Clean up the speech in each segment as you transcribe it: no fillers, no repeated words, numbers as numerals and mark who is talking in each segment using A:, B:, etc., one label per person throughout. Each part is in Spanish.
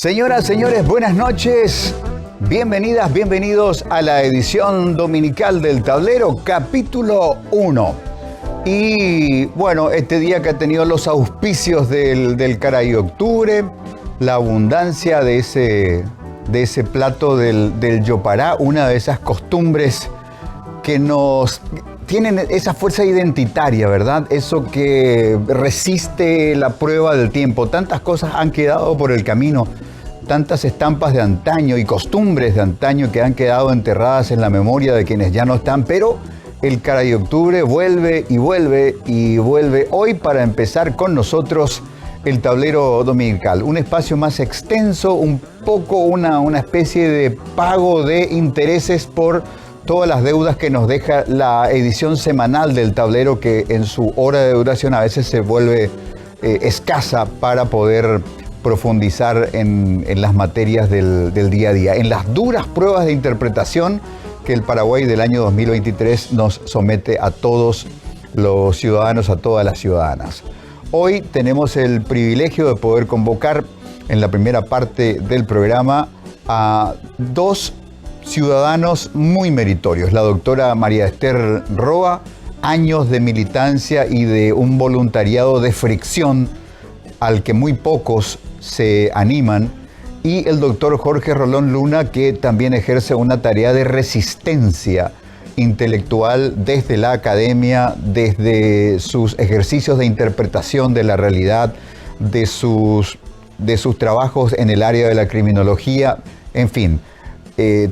A: Señoras, señores, buenas noches. Bienvenidas, bienvenidos a la edición dominical del Tablero, capítulo 1. Y bueno, este día que ha tenido los auspicios del Caray Octubre, la abundancia de ese plato del yopará, una de esas costumbres que nos tienen esa fuerza identitaria, ¿verdad? Eso que resiste la prueba del tiempo. Tantas cosas han quedado por el camino, tantas estampas de antaño y costumbres de antaño que han quedado enterradas en la memoria de quienes ya no están, pero el Caray Octubre vuelve y vuelve y vuelve hoy para empezar con nosotros el Tablero Dominical, un espacio más extenso, un poco una especie de pago de intereses por todas las deudas que nos deja la edición semanal del Tablero, que en su hora de duración a veces se vuelve escasa para poder profundizar en las materias del día a día, en las duras pruebas de interpretación que el Paraguay del año 2023 nos somete a todos los ciudadanos, a todas las ciudadanas. Hoy tenemos el privilegio de poder convocar en la primera parte del programa a dos ciudadanos muy meritorios. La doctora María Esther Roa, años de militancia y de un voluntariado de fricción al que muy pocos se animan, y el doctor Jorge Rolón Luna, que también ejerce una tarea de resistencia intelectual desde la academia, desde sus ejercicios de interpretación de la realidad, de sus trabajos en el área de la criminología, en fin,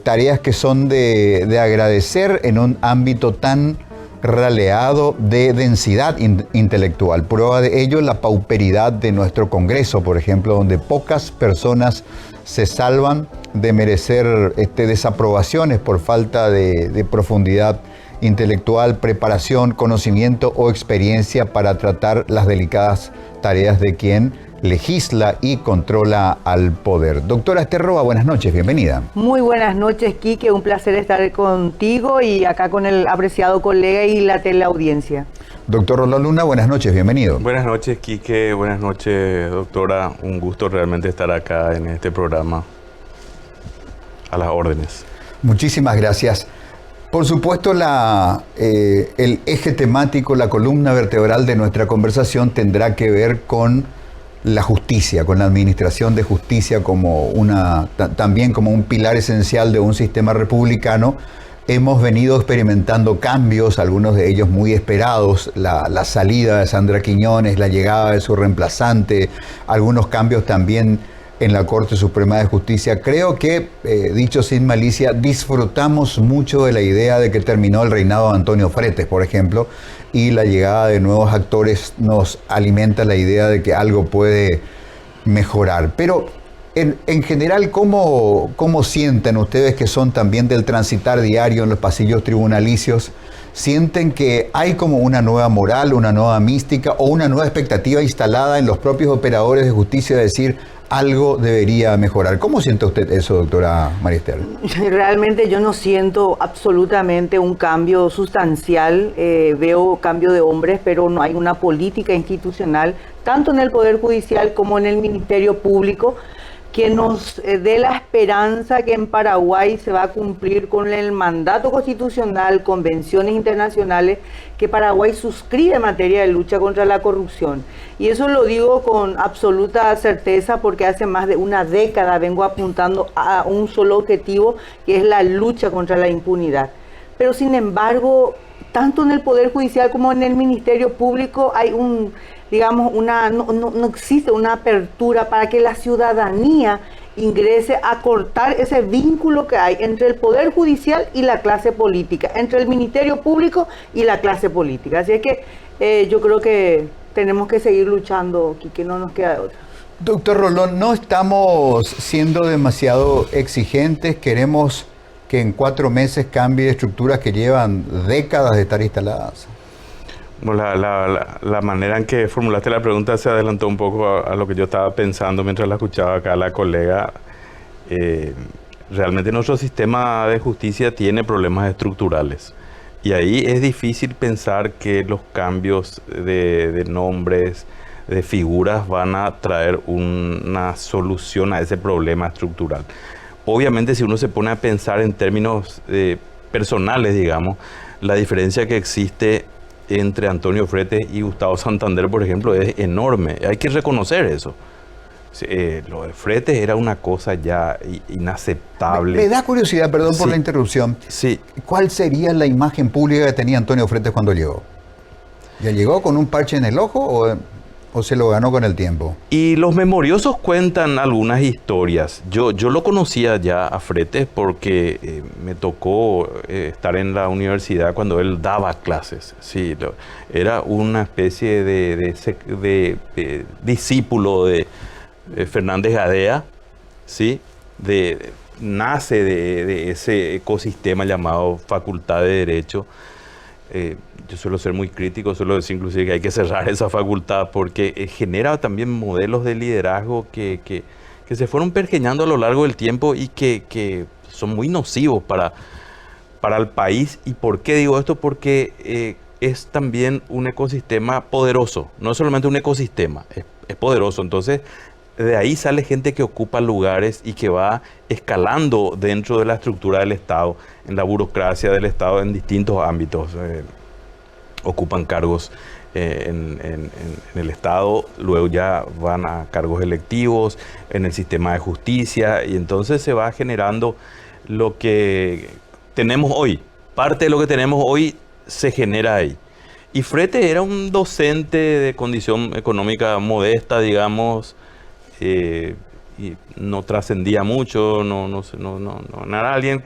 A: tareas que son de agradecer en un ámbito tan raleado de densidad intelectual. Prueba de ello la pauperidad de nuestro Congreso, por ejemplo, donde pocas personas se salvan de merecer desaprobaciones por falta de profundidad intelectual, preparación, conocimiento o experiencia para tratar las delicadas tareas de quien legisla y controla al poder. Doctora Esther Roa, buenas noches, bienvenida.
B: Muy buenas noches, Quique, un placer estar contigo y acá con el apreciado colega y la teleaudiencia.
A: Doctor Rolón Luna, buenas noches, bienvenido.
C: Buenas noches, Quique, buenas noches, doctora. Un gusto realmente estar acá en este programa. A las órdenes.
A: Muchísimas gracias. Por supuesto, el eje temático, la columna vertebral de nuestra conversación tendrá que ver con la justicia, con la administración de justicia también como un pilar esencial de un sistema republicano. Hemos venido experimentando cambios, algunos de ellos muy esperados, la salida de Sandra Quiñones, la llegada de su reemplazante, algunos cambios también en la Corte Suprema de Justicia. Creo que, dicho sin malicia, disfrutamos mucho de la idea de que terminó el reinado de Antonio Fretes, por ejemplo, y la llegada de nuevos actores nos alimenta la idea de que algo puede mejorar. Pero en general, ¿cómo sienten ustedes, que son también del transitar diario en los pasillos tribunalicios? ¿Sienten que hay como una nueva moral, una nueva mística o una nueva expectativa instalada en los propios operadores de justicia de decir algo debería mejorar? ¿Cómo siente usted eso, doctora María Esther?
B: Realmente yo no siento absolutamente un cambio sustancial. Veo cambio de hombres, pero no hay una política institucional, tanto en el Poder Judicial como en el Ministerio Público, que nos dé la esperanza que en Paraguay se va a cumplir con el mandato constitucional, convenciones internacionales que Paraguay suscribe en materia de lucha contra la corrupción. Y eso lo digo con absoluta certeza porque hace más de una década vengo apuntando a un solo objetivo, que es la lucha contra la impunidad. Pero sin embargo, tanto en el Poder Judicial como en el Ministerio Público hay no existe una apertura para que la ciudadanía ingrese a cortar ese vínculo que hay entre el Poder Judicial y la clase política, entre el Ministerio Público y la clase política. Así es que yo creo que tenemos que seguir luchando, que no nos queda de otra.
A: Doctor Rolón, no estamos siendo demasiado exigentes, queremos que en 4 meses cambie estructuras que llevan décadas de estar instaladas.
C: Bueno, la manera en que formulaste la pregunta se adelantó un poco a lo que yo estaba pensando mientras la escuchaba acá la colega. Realmente nuestro sistema de justicia tiene problemas estructurales. Y ahí es difícil pensar que los cambios de nombres, de figuras van a traer una solución a ese problema estructural. Obviamente, si uno se pone a pensar en términos personales, digamos, la diferencia que existe entre Antonio Frete y Gustavo Santander, por ejemplo, es enorme. Hay que reconocer eso. Lo de Frete era una cosa ya inaceptable.
A: Me da curiosidad, perdón por la interrupción.
C: Sí.
A: ¿Cuál sería la imagen pública que tenía Antonio Frete cuando llegó? ¿Ya llegó con un parche en el ojo o se lo ganó con el tiempo?
C: Y los memoriosos cuentan algunas historias. Yo lo conocía ya a Frete porque me tocó estar en la universidad cuando él daba clases. Sí, era una especie de discípulo de Fernández Gadea, ¿sí? Nace de ese ecosistema llamado Facultad de Derecho. Yo suelo ser muy crítico, suelo decir inclusive que hay que cerrar esa facultad porque genera también modelos de liderazgo que se fueron pergeñando a lo largo del tiempo y que son muy nocivos para el país. ¿Y por qué digo esto? Porque es también un ecosistema poderoso, no es solamente un ecosistema, es poderoso. Entonces, de ahí sale gente que ocupa lugares y que va escalando dentro de la estructura del Estado, en la burocracia del Estado, en distintos ámbitos. Ocupan cargos en el Estado, luego ya van a cargos electivos, en el sistema de justicia, y entonces se va generando lo que tenemos hoy. Parte de lo que tenemos hoy se genera ahí. Y Frete era un docente de condición económica modesta, digamos, y no trascendía mucho, no era alguien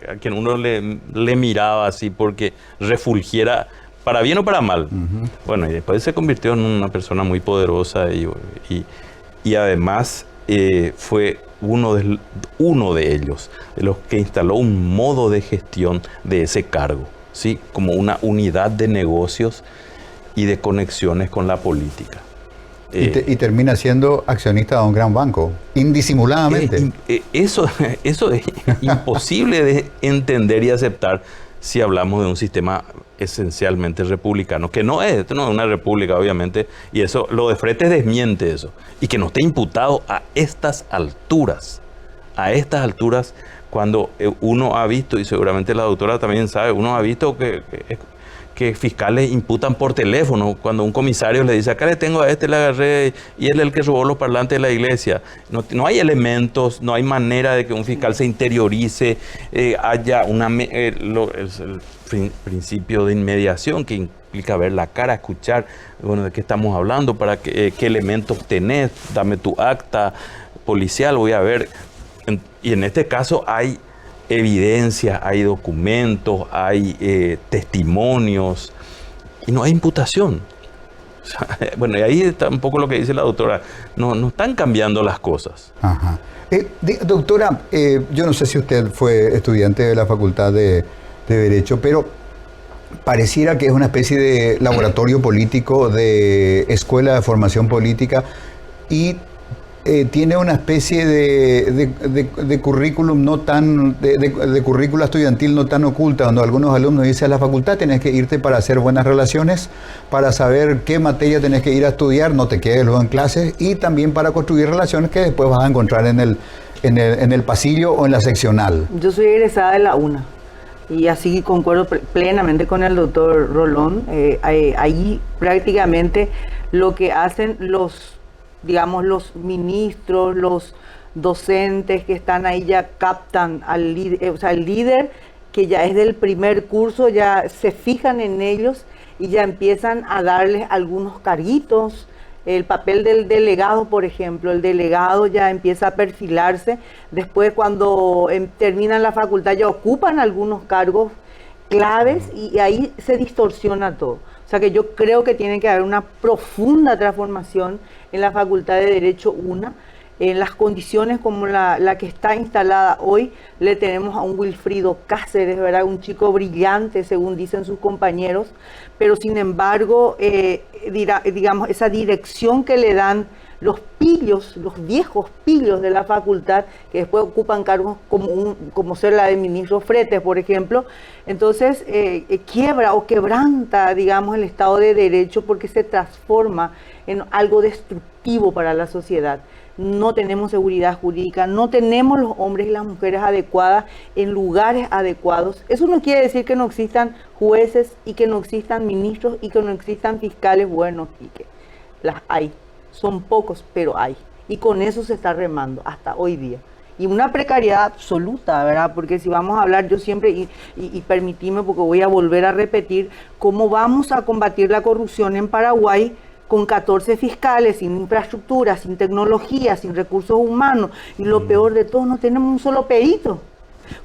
C: a quien uno le miraba así porque refulgiera para bien o para mal. Uh-huh. Bueno, y después se convirtió en una persona muy poderosa y además fue uno de ellos, de los que instaló un modo de gestión de ese cargo, ¿sí? Como una unidad de negocios y de conexiones con la política.
A: Y termina siendo accionista de un gran banco, indisimuladamente.
C: Eso es imposible de entender y aceptar si hablamos de un sistema esencialmente republicano, que no es una república, obviamente, y eso, lo de Frete desmiente eso, y que no esté imputado a estas alturas, cuando uno ha visto, y seguramente la doctora también sabe, uno ha visto que fiscales imputan por teléfono cuando un comisario le dice, acá le tengo a este, le agarré, y él es el que robó los parlantes de la iglesia. No hay elementos, no hay manera de que un fiscal se interiorice, haya el principio de inmediación que implica ver la cara, escuchar, bueno, de qué estamos hablando, para qué elementos tenés, dame tu acta policial, voy a ver. Y en este caso hay evidencias, hay documentos, hay testimonios y no hay imputación. O sea, bueno, y ahí está un poco lo que dice la doctora, no están cambiando las cosas.
A: Ajá. Doctora, yo no sé si usted fue estudiante de la Facultad de Derecho, pero pareciera que es una especie de laboratorio político, de escuela de formación política, y tiene una especie de currículum no tan, de currícula estudiantil no tan oculta, donde algunos alumnos dicen, a la facultad tenés que irte para hacer buenas relaciones, para saber qué materia tenés que ir a estudiar, no te quedes luego en clases, y también para construir relaciones que después vas a encontrar en el pasillo o en la seccional.
B: Yo soy egresada de la UNA, y así concuerdo plenamente con el doctor Rolón. Ahí prácticamente lo que hacen los ministros, los docentes que están ahí ya captan al líder, o sea, el líder que ya es del primer curso, ya se fijan en ellos y ya empiezan a darles algunos carguitos. El papel del delegado, por ejemplo, el delegado ya empieza a perfilarse. Después, cuando terminan la facultad, ya ocupan algunos cargos claves y ahí se distorsiona todo. O sea que yo creo que tiene que haber una profunda transformación en la Facultad de Derecho UNA. En las condiciones como la que está instalada hoy, le tenemos a un Wilfrido Cáceres, ¿verdad? Un chico brillante, según dicen sus compañeros, pero sin embargo, digamos, esa dirección que le dan los pillos, los viejos pillos de la facultad, que después ocupan cargos como ser la de ministro Fretes, por ejemplo, entonces quiebra o quebranta, digamos, el Estado de Derecho porque se transforma en algo destructivo para la sociedad. No tenemos seguridad jurídica, no tenemos los hombres y las mujeres adecuadas en lugares adecuados. Eso no quiere decir que no existan jueces y que no existan ministros y que no existan fiscales buenos, y que las hay. Son pocos, pero hay. Y con eso se está remando hasta hoy día. Y una precariedad absoluta, ¿verdad? Porque si vamos a hablar, yo siempre, y permitime porque voy a volver a repetir, cómo vamos a combatir la corrupción en Paraguay con 14 fiscales, sin infraestructura, sin tecnología, sin recursos humanos, y lo peor de todo, no tenemos un solo perito.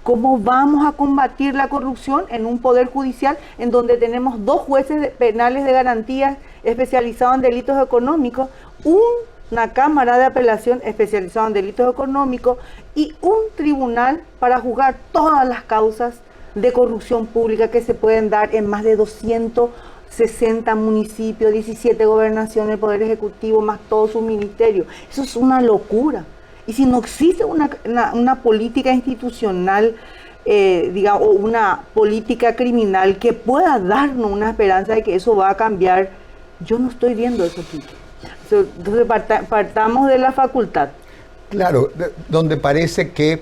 B: ¿Cómo vamos a combatir la corrupción en un poder judicial en donde tenemos 2 jueces penales de garantías especializados en delitos económicos, una cámara de apelación especializada en delitos económicos y un tribunal para juzgar todas las causas de corrupción pública que se pueden dar en más de 260 municipios, 17 gobernaciones, el Poder Ejecutivo, más todos sus ministerios? Eso es una locura. Y si no existe una política institucional, digamos, o una política criminal que pueda darnos una esperanza de que eso va a cambiar, yo no estoy viendo eso, Quique. Entonces partamos de la facultad.
A: Claro, donde parece que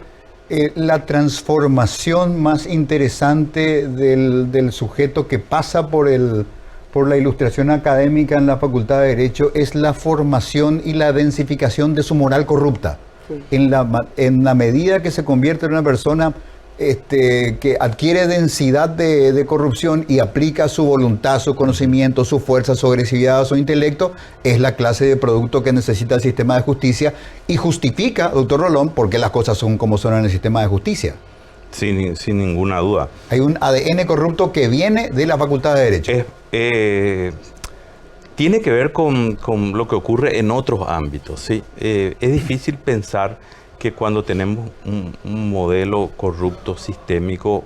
A: la transformación más interesante del sujeto que pasa por la ilustración académica en la Facultad de Derecho es la formación y la densificación de su moral corrupta. Sí. En la medida que se convierte en una persona que adquiere densidad de corrupción y aplica su voluntad, su conocimiento, su fuerza, su agresividad, su intelecto, es la clase de producto que necesita el sistema de justicia y justifica, doctor Rolón, por qué las cosas son como son en el sistema de justicia.
C: Sin ninguna duda.
A: Hay un ADN corrupto que viene de la Facultad de Derecho.
C: Tiene que ver con lo que ocurre en otros ámbitos, ¿sí? Es difícil pensar que cuando tenemos un modelo corrupto, sistémico,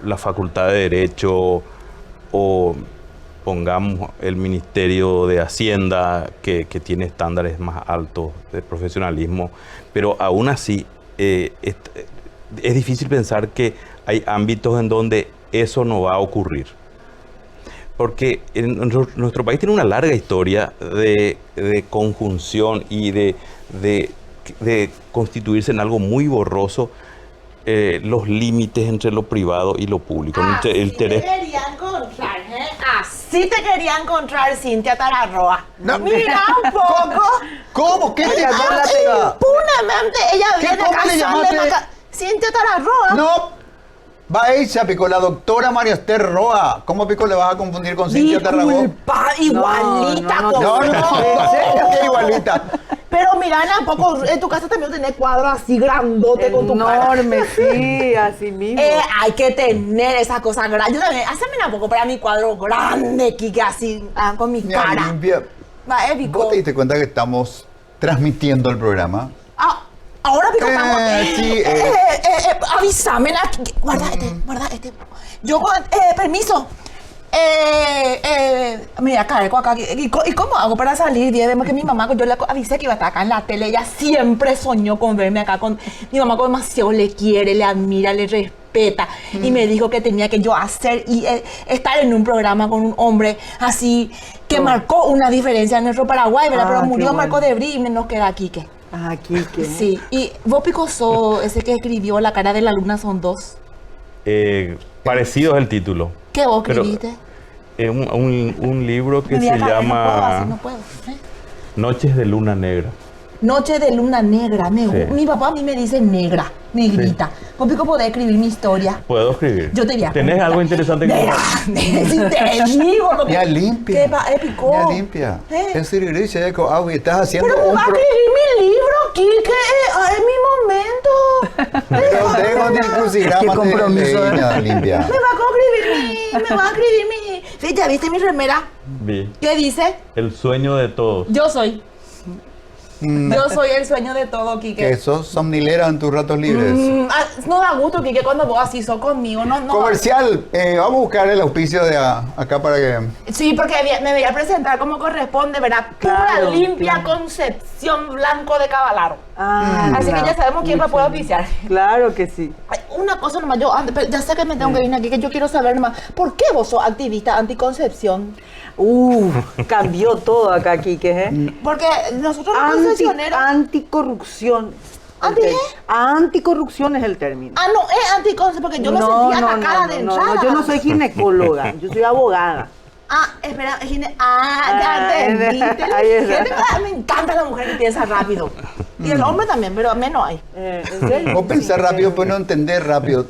C: la Facultad de Derecho o pongamos el Ministerio de Hacienda, que tiene estándares más altos de profesionalismo, pero aún así es difícil pensar que hay ámbitos en donde eso no va a ocurrir. Porque nuestro país tiene una larga historia de conjunción y de constituirse en algo muy borroso los límites entre lo privado y lo público.
D: Así te quería encontrar, ¿eh? Así te quería encontrar, Cintia Tararroa.
A: No.
D: Mira un poco.
A: ¿Cómo? ¿Qué te pasa?
D: Impunemente ella viene
A: ¿Cómo le llamaste?
D: Cintia Tararroa.
A: No. Va ella, pico, la doctora María Esther Roa. ¿Cómo, pico, le vas a confundir con Cintia Tarragó?
D: Disculpa, igualita.
A: No, ¿qué igualita?
D: Pero mira, un poco, en tu casa también tenés cuadros así grandote con tu cara.
B: Enorme, sí, así mismo.
D: Hay que tener esa cosa grande. Yo también, hazme un poco para mi cuadro grande, Kike, así, con mi cara.
A: Limpia.
D: Va, épico.
A: ¿Vos te diste cuenta que estamos transmitiendo el programa?
D: Ahora pico estamos.
A: Sí,
D: Avísame. Guarda este. Yo, permiso. Mira, cargo acá. ¿Y cómo hago para salir? Vemos que mi mamá, yo le avisé que iba a estar acá en la tele. Ella siempre soñó con verme acá con mi mamá, como demasiado le quiere, le admira, le respeta. Y me dijo que tenía que yo hacer y estar en un programa con un hombre así que marcó una diferencia en nuestro Paraguay, ¿verdad? Pero murió bueno. Marco de Brí y nos queda Quique.
B: Quique.
D: Sí. Y vos, Picoso, ese que escribió La cara de la luna son 2.
C: Parecido es el título.
D: ¿Qué vos escribiste?
C: Un libro que se llama Noches de Luna Negra.
D: Noche de Luna Negra. Mi papá a mí me dice negra, negrita. Sí. ¿Vos, Pico, podés escribir mi historia?
C: Puedo escribir.
D: Yo te voy a
C: ¿Tenés algo interesante que
D: contar?
A: Ya limpia.
D: ¿Qué épico?
A: Ya limpia. Es decir, estás haciendo
D: pero me va a escribir mi libro, Quique. Es mi momento.
A: Pero tengo crucigrama de limpia.
D: Me va a escribir mi... ¿Ya viste mi remera?
C: Vi.
D: ¿Qué dice?
C: El sueño de todos.
D: Yo soy. Yo soy el sueño de todo, Quique.
A: Que sos somnilera en tus ratos libres.
D: No da gusto, Quique, cuando vos así sos conmigo. No.
A: Comercial, vamos a buscar el auspicio de acá para que...
D: Sí, porque me voy a presentar como corresponde, ¿verdad?
B: Claro,
D: Pura, limpia
B: claro.
D: Concepción Blanco de Cavalaro.
B: Ah,
D: Así que ya sabemos quién me puede oficiar.
B: Claro que sí.
D: Ay, una cosa nomás, yo antes, pero ya sé que me tengo que venir aquí, que yo quiero saber nomás, ¿por qué vos sos activista anticoncepción?
B: Cambió todo acá, Quique, ¿eh?
D: Porque nosotros los concesioneros...
B: Anticorrupción.
D: ¿Anti qué?
B: Anticorrupción es el término.
D: Ah, no, es anticoncepción, porque yo me sentía atacada de entrada.
B: yo no soy ginecóloga, yo soy abogada.
D: Ah, espera, ya entendí.
B: Ahí está.
D: Inteligente. Me encanta la mujer que piensa rápido. Y el hombre también, pero menos hay.
B: ¿En serio?
A: Vos pensás rápido, pues no entendés rápido.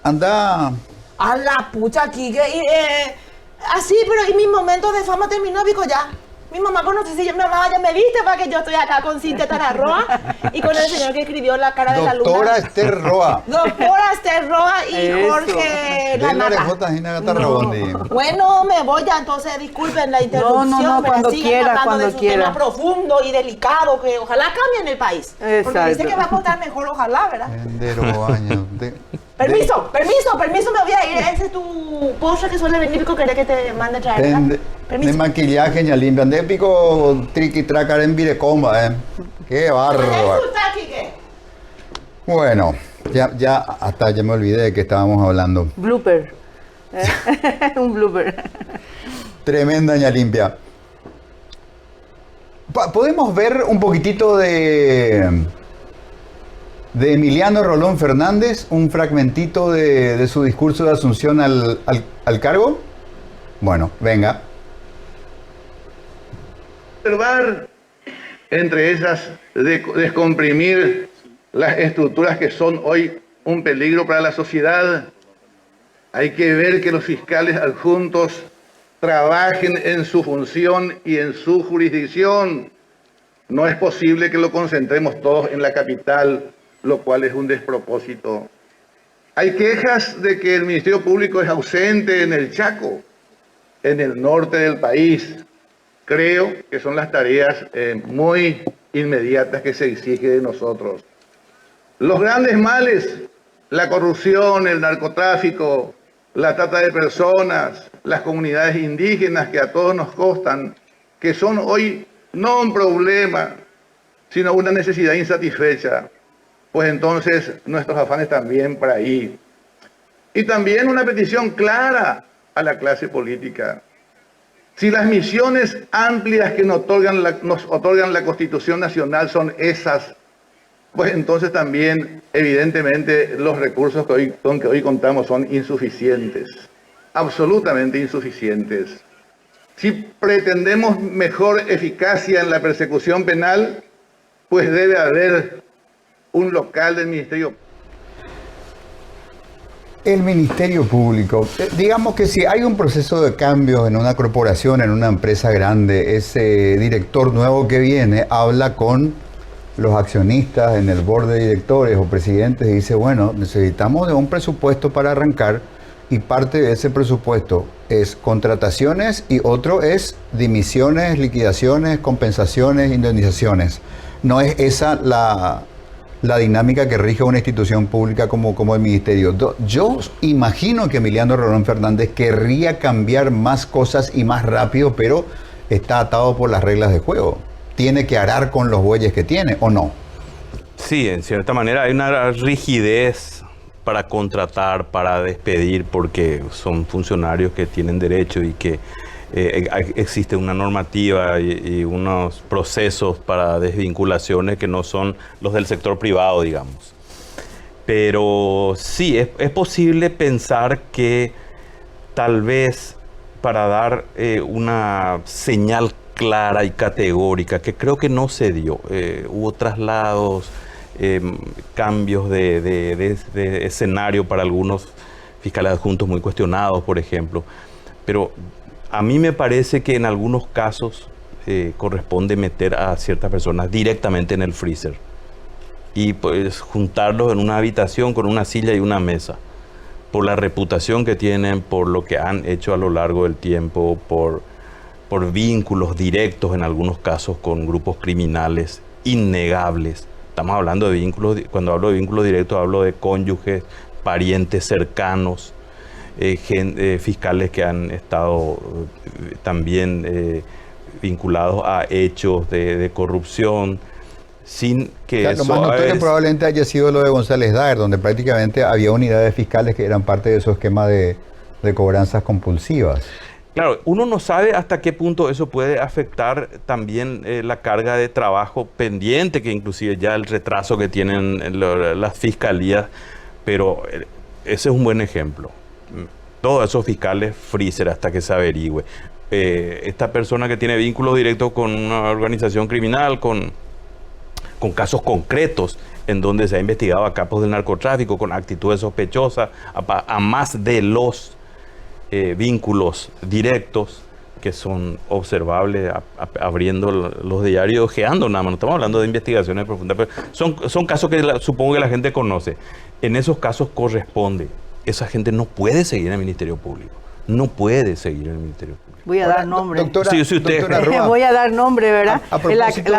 A: Anda...
D: A la pucha, Quique. Así, pero y mi momento de fama terminó, Vico, ya. Mi mamá conoce, mi mamá ya me viste para que yo estoy acá con Cintia Tararroa y con el señor que escribió La cara de la luna.
A: Doctora Esther Roa.
D: Doctora Esther Roa y
B: Eso.
D: Jorge
A: De la
D: Lanata.
A: Rejota Gina Gatarrabondi.
D: Bueno, me voy ya, entonces disculpen la interrupción.
B: No,
D: pero
B: cuando
D: siguen
B: quiera,
D: hablando
B: cuando
D: de su
B: quiera.
D: tema profundo y delicado que ojalá cambie en el país. Porque
B: Exacto.
D: dice que vamos a estar mejor, ojalá, ¿verdad?
A: Sendero Baño.
D: Permiso, me voy a ir. Ese es tu postre que suele venir, Pico, ¿querés que te mande a traer? ¿verdad?
A: De
D: Permiso.
A: maquillaje, ña limpia. De pico triqui tracar en Virecomba, Qué bárbaro.
D: Disfruta, Quique.
A: Bueno, ya hasta ya me olvidé de que estábamos hablando.
B: Blooper. Un blooper.
A: Tremenda ña limpia. ¿Podemos ver un poquitito de Emiliano Rolón Fernández, un fragmentito de su discurso de asunción al cargo? Bueno, venga.
E: Observar, entre ellas, descomprimir las estructuras que son hoy un peligro para la sociedad. Hay que ver que los fiscales adjuntos trabajen en su función y en su jurisdicción. No es posible que lo concentremos todos en la capital, lo cual es un despropósito. Hay quejas de que el Ministerio Público es ausente en el Chaco, en el norte del país. Creo que son las tareas muy inmediatas que se exige de nosotros. Los grandes males, la corrupción, el narcotráfico, la trata de personas, las comunidades indígenas que a todos nos costan, que son hoy no un problema, sino una necesidad insatisfecha, pues entonces nuestros afanes también para ahí. Y también una petición clara a la clase política. Si las misiones amplias que nos otorgan la Constitución Nacional son esas, pues entonces también, evidentemente, los recursos con que hoy contamos son insuficientes, absolutamente insuficientes. Si pretendemos mejor eficacia en la persecución penal, pues debe haber un local del Ministerio.
A: El Ministerio Público, digamos que si hay un proceso de cambio en una corporación, en una empresa grande, ese director nuevo que viene habla con los accionistas en el board de directores o presidentes y dice, bueno, necesitamos de un presupuesto para arrancar y parte de ese presupuesto es contrataciones y otro es dimisiones, liquidaciones, compensaciones, indemnizaciones. No es esa la dinámica que rige una institución pública como el Ministerio. Yo imagino que Emiliano Rolón Fernández querría cambiar más cosas y más rápido, pero está atado por las reglas de juego. Tiene que arar con los bueyes que tiene, ¿o no?
C: Sí, en cierta manera hay una rigidez para contratar, para despedir, porque son funcionarios que tienen derecho y que existe una normativa y unos procesos para desvinculaciones que no son los del sector privado, digamos. Pero sí, es posible pensar que tal vez para dar una señal clara y categórica, que creo que no se dio, hubo traslados, cambios de escenario para algunos fiscales adjuntos muy cuestionados, por ejemplo, pero a mí me parece que en algunos casos corresponde meter a ciertas personas directamente en el freezer y pues juntarlos en una habitación con una silla y una mesa, por la reputación que tienen, por lo que han hecho a lo largo del tiempo, por vínculos directos en algunos casos con grupos criminales innegables. Estamos hablando de vínculos, cuando hablo de vínculos directos hablo de cónyuges, parientes cercanos, fiscales que han estado también vinculados a hechos de corrupción, sin que
A: Claro,
C: eso...
A: lo más notorio probablemente haya sido lo de González Daer, donde prácticamente había unidades fiscales que eran parte de su esquema de cobranzas compulsivas.
C: Claro, uno no sabe hasta qué punto eso puede afectar también la carga de trabajo pendiente, que inclusive ya el retraso que tienen las fiscalías, pero ese es un buen ejemplo. Todos esos fiscales freezer hasta que se averigüe. Esta persona que tiene vínculos directos con una organización criminal, con casos concretos en donde se ha investigado a capos del narcotráfico con actitudes sospechosas, a más de los vínculos directos que son observables abriendo los diarios, ojeando nada más. No estamos hablando de investigaciones profundas, pero son casos que supongo que la gente conoce. En esos casos corresponde. Esa gente no puede seguir en el Ministerio Público. No puede seguir en el Ministerio Público.
B: Voy a dar nombre.
A: Doctora,
C: Sí, sí, usted.
A: doctora Roa,
B: Voy a dar nombre, ¿verdad?
A: a propósito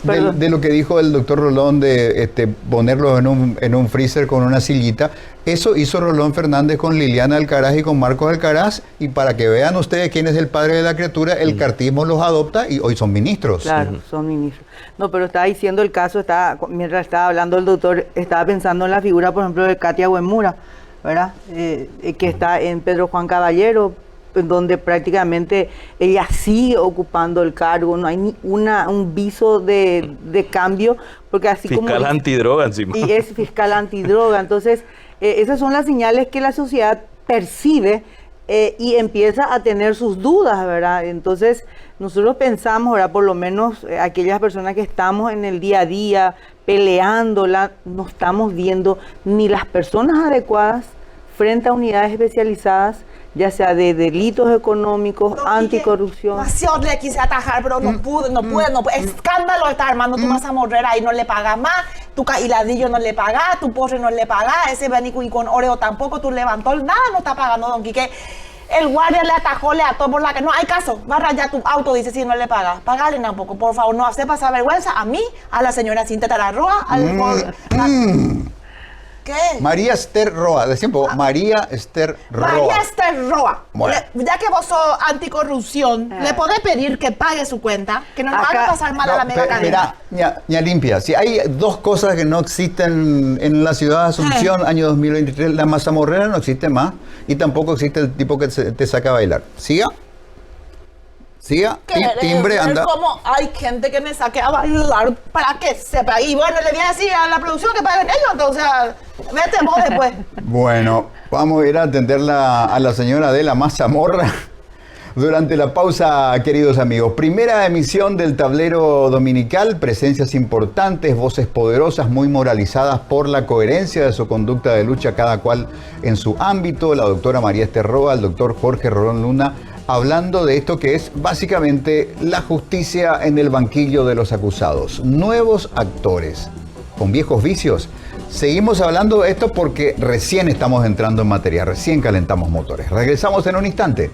B: Perdón.
A: de lo que dijo el doctor Rolón de ponerlos en un freezer con una sillita, eso hizo Rolón Fernández con Liliana Alcaraz y con Marcos Alcaraz, y para que vean ustedes quién es el padre de la criatura, el cartismo los adopta y hoy son ministros.
B: Claro, son ministros. No, pero estaba diciendo el caso, mientras estaba hablando el doctor, estaba pensando en la figura, por ejemplo, de Katia Buenmura, ¿verdad? Que está en Pedro Juan Caballero, en donde prácticamente ella sigue ocupando el cargo, no hay ni un viso de cambio, porque así
C: Fiscal
B: como...
C: antidroga encima.
B: Y es fiscal antidroga. Entonces, esas son las señales que la sociedad percibe y empieza a tener sus dudas, ¿verdad? Entonces, nosotros pensamos, ¿verdad? Por lo menos aquellas personas que estamos en el día a día peleándola, no estamos viendo ni las personas adecuadas frente a unidades especializadas, ya sea de delitos económicos, anticorrupción.
D: Demasiado le quise atajar, pero no pude. Escándalo está armando tu masa morrera y no le pagas más, tu hiladillo no le pagas, tu postre no le pagas, ese Benico y con Oreo tampoco, tu levantó, nada no está pagando, don Quique. El guardia le atajó, le ató por la que no hay caso, va a rayar tu auto, dice, si no le pagas. Pagale tampoco, por favor, no hace pasar vergüenza a mí, a la señora Cintia Tararroa, ¿Qué?
A: María Esther Roa, decía un poco, María Esther Roa.
D: María Esther Roa,
A: Bueno.
D: ya que vos sos anticorrupción, ¿le podés pedir que pague su cuenta? Que no nos
B: Acá-
D: haga pasar mal a la mega cadena.
A: Mira, ña limpia, si hay dos cosas que no existen en la ciudad de Asunción, año 2023, la mazamorrera no existe más y tampoco existe el tipo que te saca a bailar. ¿Siga? ¿Siga? Timbre, anda.
D: Como hay gente que me saque a bailar para que sepa. Y bueno, le voy a decir a la producción que paguen ellos, entonces vete vos después.
A: Bueno, vamos a ir a atender a la señora de la mazamorra durante la pausa, queridos amigos. Primera emisión del Tablero Dominical, presencias importantes, voces poderosas, muy moralizadas por la coherencia de su conducta de lucha, cada cual en su ámbito. La doctora María Esther Roa, el doctor Jorge Rolón Luna, hablando de esto que es básicamente la justicia en el banquillo de los acusados. Nuevos actores con viejos vicios. Seguimos hablando de esto porque recién estamos entrando en materia, recién calentamos motores. Regresamos en un instante.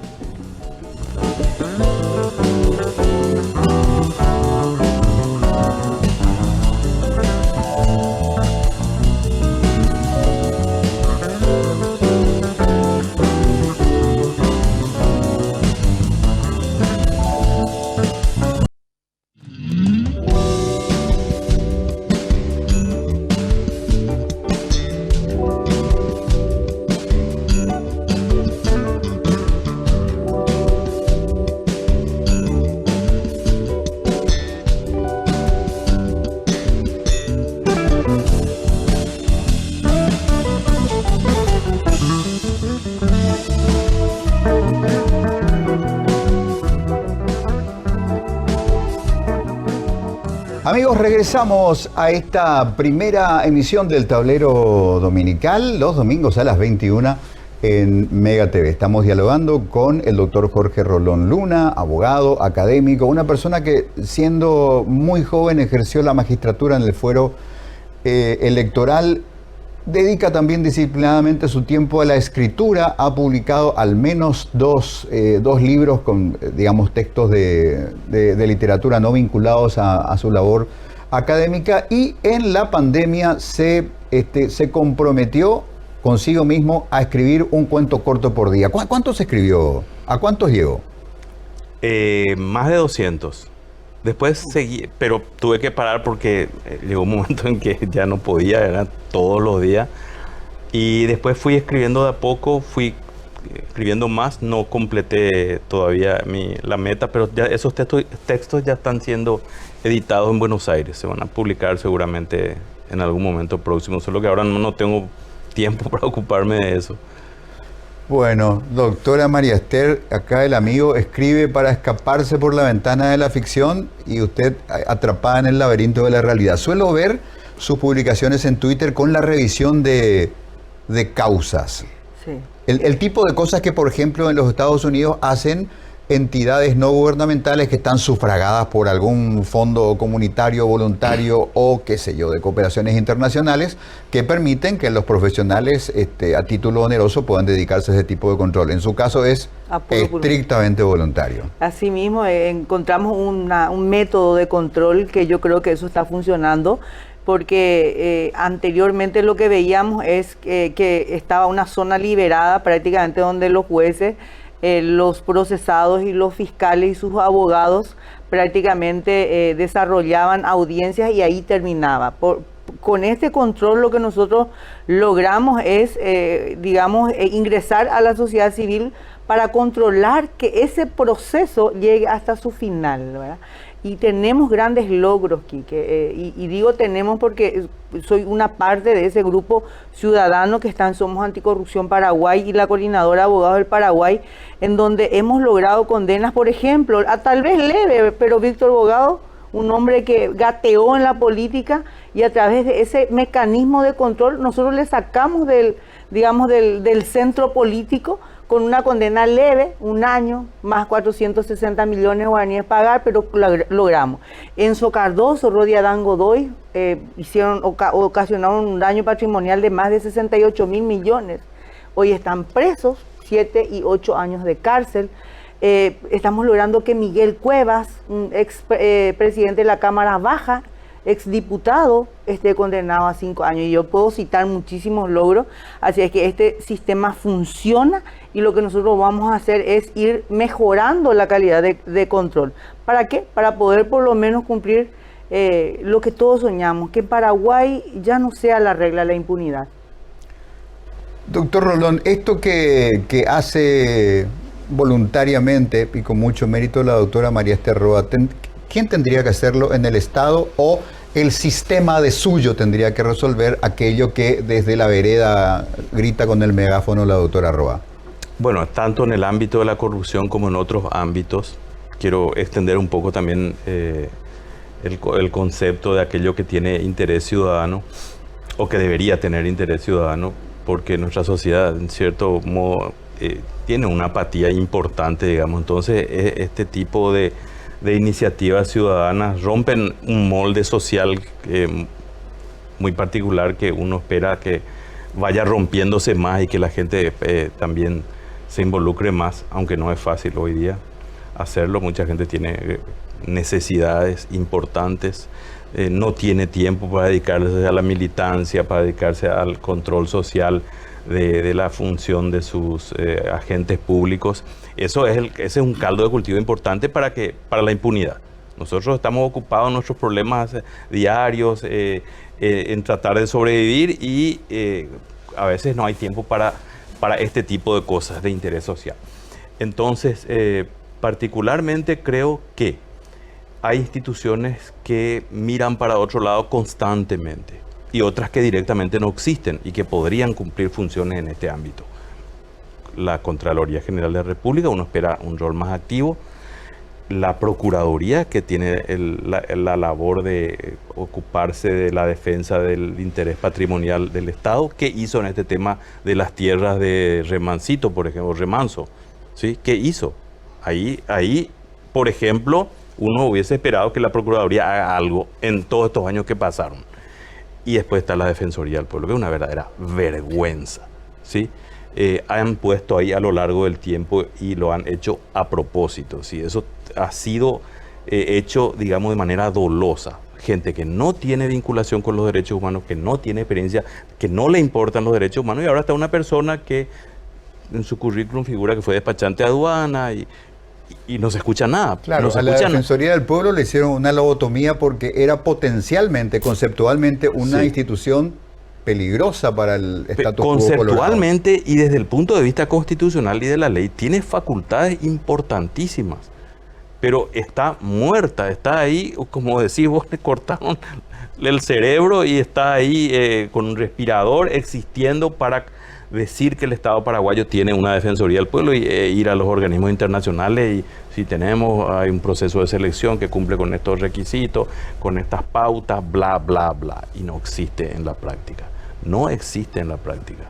A: Amigos, regresamos a esta primera emisión del Tablero Dominical, los domingos a las 21 en Mega TV. Estamos dialogando con el doctor Jorge Rolón Luna, abogado, académico, una persona que siendo muy joven ejerció la magistratura en el fuero electoral. Dedica también disciplinadamente su tiempo a la escritura. Ha publicado al menos dos libros con, digamos, textos de literatura no vinculados a su labor académica y en la pandemia se comprometió consigo mismo a escribir un cuento corto por día. ¿Cuántos escribió? ¿A cuántos llegó?
C: Más de 200. Después seguí, pero tuve que parar porque llegó un momento en que ya no podía, era todos los días. Y después fui escribiendo de a poco, fui escribiendo más, no completé todavía la meta, pero ya esos textos ya están siendo editados en Buenos Aires, se van a publicar seguramente en algún momento próximo, solo que ahora no tengo tiempo para ocuparme de eso.
A: Bueno, doctora María Esther, acá el amigo escribe para escaparse por la ventana de la ficción y usted atrapada en el laberinto de la realidad. Suelo ver sus publicaciones en Twitter con la revisión de causas.
B: Sí.
A: El tipo de cosas que, por ejemplo, en los Estados Unidos hacen entidades no gubernamentales que están sufragadas por algún fondo comunitario, voluntario o qué sé yo, de cooperaciones internacionales que permiten que los profesionales a título oneroso puedan dedicarse a ese tipo de control. En su caso es estrictamente voluntario.
B: Asimismo, encontramos un método de control que yo creo que eso está funcionando, porque anteriormente lo que veíamos es que estaba una zona liberada prácticamente donde los jueces, los procesados y los fiscales y sus abogados prácticamente desarrollaban audiencias y ahí terminaba. Con este control lo que nosotros logramos es, ingresar a la sociedad civil para controlar que ese proceso llegue hasta su final, ¿verdad? Y tenemos grandes logros, Quique, y digo tenemos porque soy una parte de ese grupo ciudadano que está en Somos Anticorrupción Paraguay y la Coordinadora de Abogados del Paraguay, en donde hemos logrado condenas, por ejemplo, a tal vez leve, pero Víctor Bogado, un hombre que gateó en la política y a través de ese mecanismo de control nosotros le sacamos del centro político con una condena leve, 1 año, más 460 millones de guaraníes pagar, pero logramos. Enzo Cardoso, Rodi Adán Godoy, ocasionaron un daño patrimonial de más de 68 mil millones. Hoy están presos, 7 y 8 años de cárcel. Estamos logrando que Miguel Cuevas, un ex presidente de la Cámara Baja, exdiputado, esté condenado a 5 años. Y yo puedo citar muchísimos logros, así es que este sistema funciona y lo que nosotros vamos a hacer es ir mejorando la calidad de control. ¿Para qué? Para poder por lo menos cumplir lo que todos soñamos, que en Paraguay ya no sea la regla la impunidad.
A: Doctor Rolón, esto que hace voluntariamente y con mucho mérito la doctora María Esther Roa, ¿quién tendría que hacerlo en el Estado o el sistema de suyo tendría que resolver aquello que desde la vereda grita con el megáfono la doctora Roa?
C: Bueno, tanto en el ámbito de la corrupción como en otros ámbitos, quiero extender un poco también el concepto de aquello que tiene interés ciudadano o que debería tener interés ciudadano, porque nuestra sociedad, en cierto modo, tiene una apatía importante, digamos. Entonces, este tipo de iniciativas ciudadanas rompen un molde social muy particular que uno espera que vaya rompiéndose más y que la gente también se involucre más, aunque no es fácil hoy día hacerlo. Mucha gente tiene necesidades importantes, no tiene tiempo para dedicarse a la militancia, para dedicarse al control social de la función de sus agentes públicos. Ese es un caldo de cultivo importante para la impunidad. Nosotros estamos ocupados en nuestros problemas diarios, en tratar de sobrevivir y a veces no hay tiempo para este tipo de cosas de interés social. Entonces, particularmente creo que hay instituciones que miran para otro lado constantemente y otras que directamente no existen y que podrían cumplir funciones en este ámbito. La Contraloría General de la República, uno espera un rol más activo. La Procuraduría, que tiene la labor de ocuparse de la defensa del interés patrimonial del Estado. ¿Qué hizo en este tema de las tierras de Remancito, por ejemplo, Remanso? ¿Sí? ¿Qué hizo? Ahí, por ejemplo, uno hubiese esperado que la Procuraduría haga algo en todos estos años que pasaron. Y después está la Defensoría del Pueblo, que es una verdadera vergüenza, ¿sí? Han puesto ahí a lo largo del tiempo y lo han hecho a propósito, ¿sí? Eso ha sido hecho, digamos, de manera dolosa. gente que no tiene vinculación con los derechos humanos, que no tiene experiencia, que no le importan los derechos humanos, y ahora está una persona que en su currículum figura que fue despachante de aduana y no se escucha nada.
A: Claro,
C: no se
A: a la
C: escucha nada.
A: Defensoría del Pueblo le hicieron una lobotomía porque era potencialmente, conceptualmente, una
C: Sí.
A: institución peligrosa para el status quo colorado.
C: Conceptualmente y desde el punto de vista constitucional y de la ley, tiene facultades importantísimas, pero está muerta, está ahí, como decís vos, le cortaron el cerebro y está ahí con un respirador existiendo para decir que el Estado paraguayo tiene una Defensoría del Pueblo y ir a los organismos internacionales y si hay un proceso de selección que cumple con estos requisitos, con estas pautas, bla, bla, bla, y no existe en la práctica. No existe en la práctica.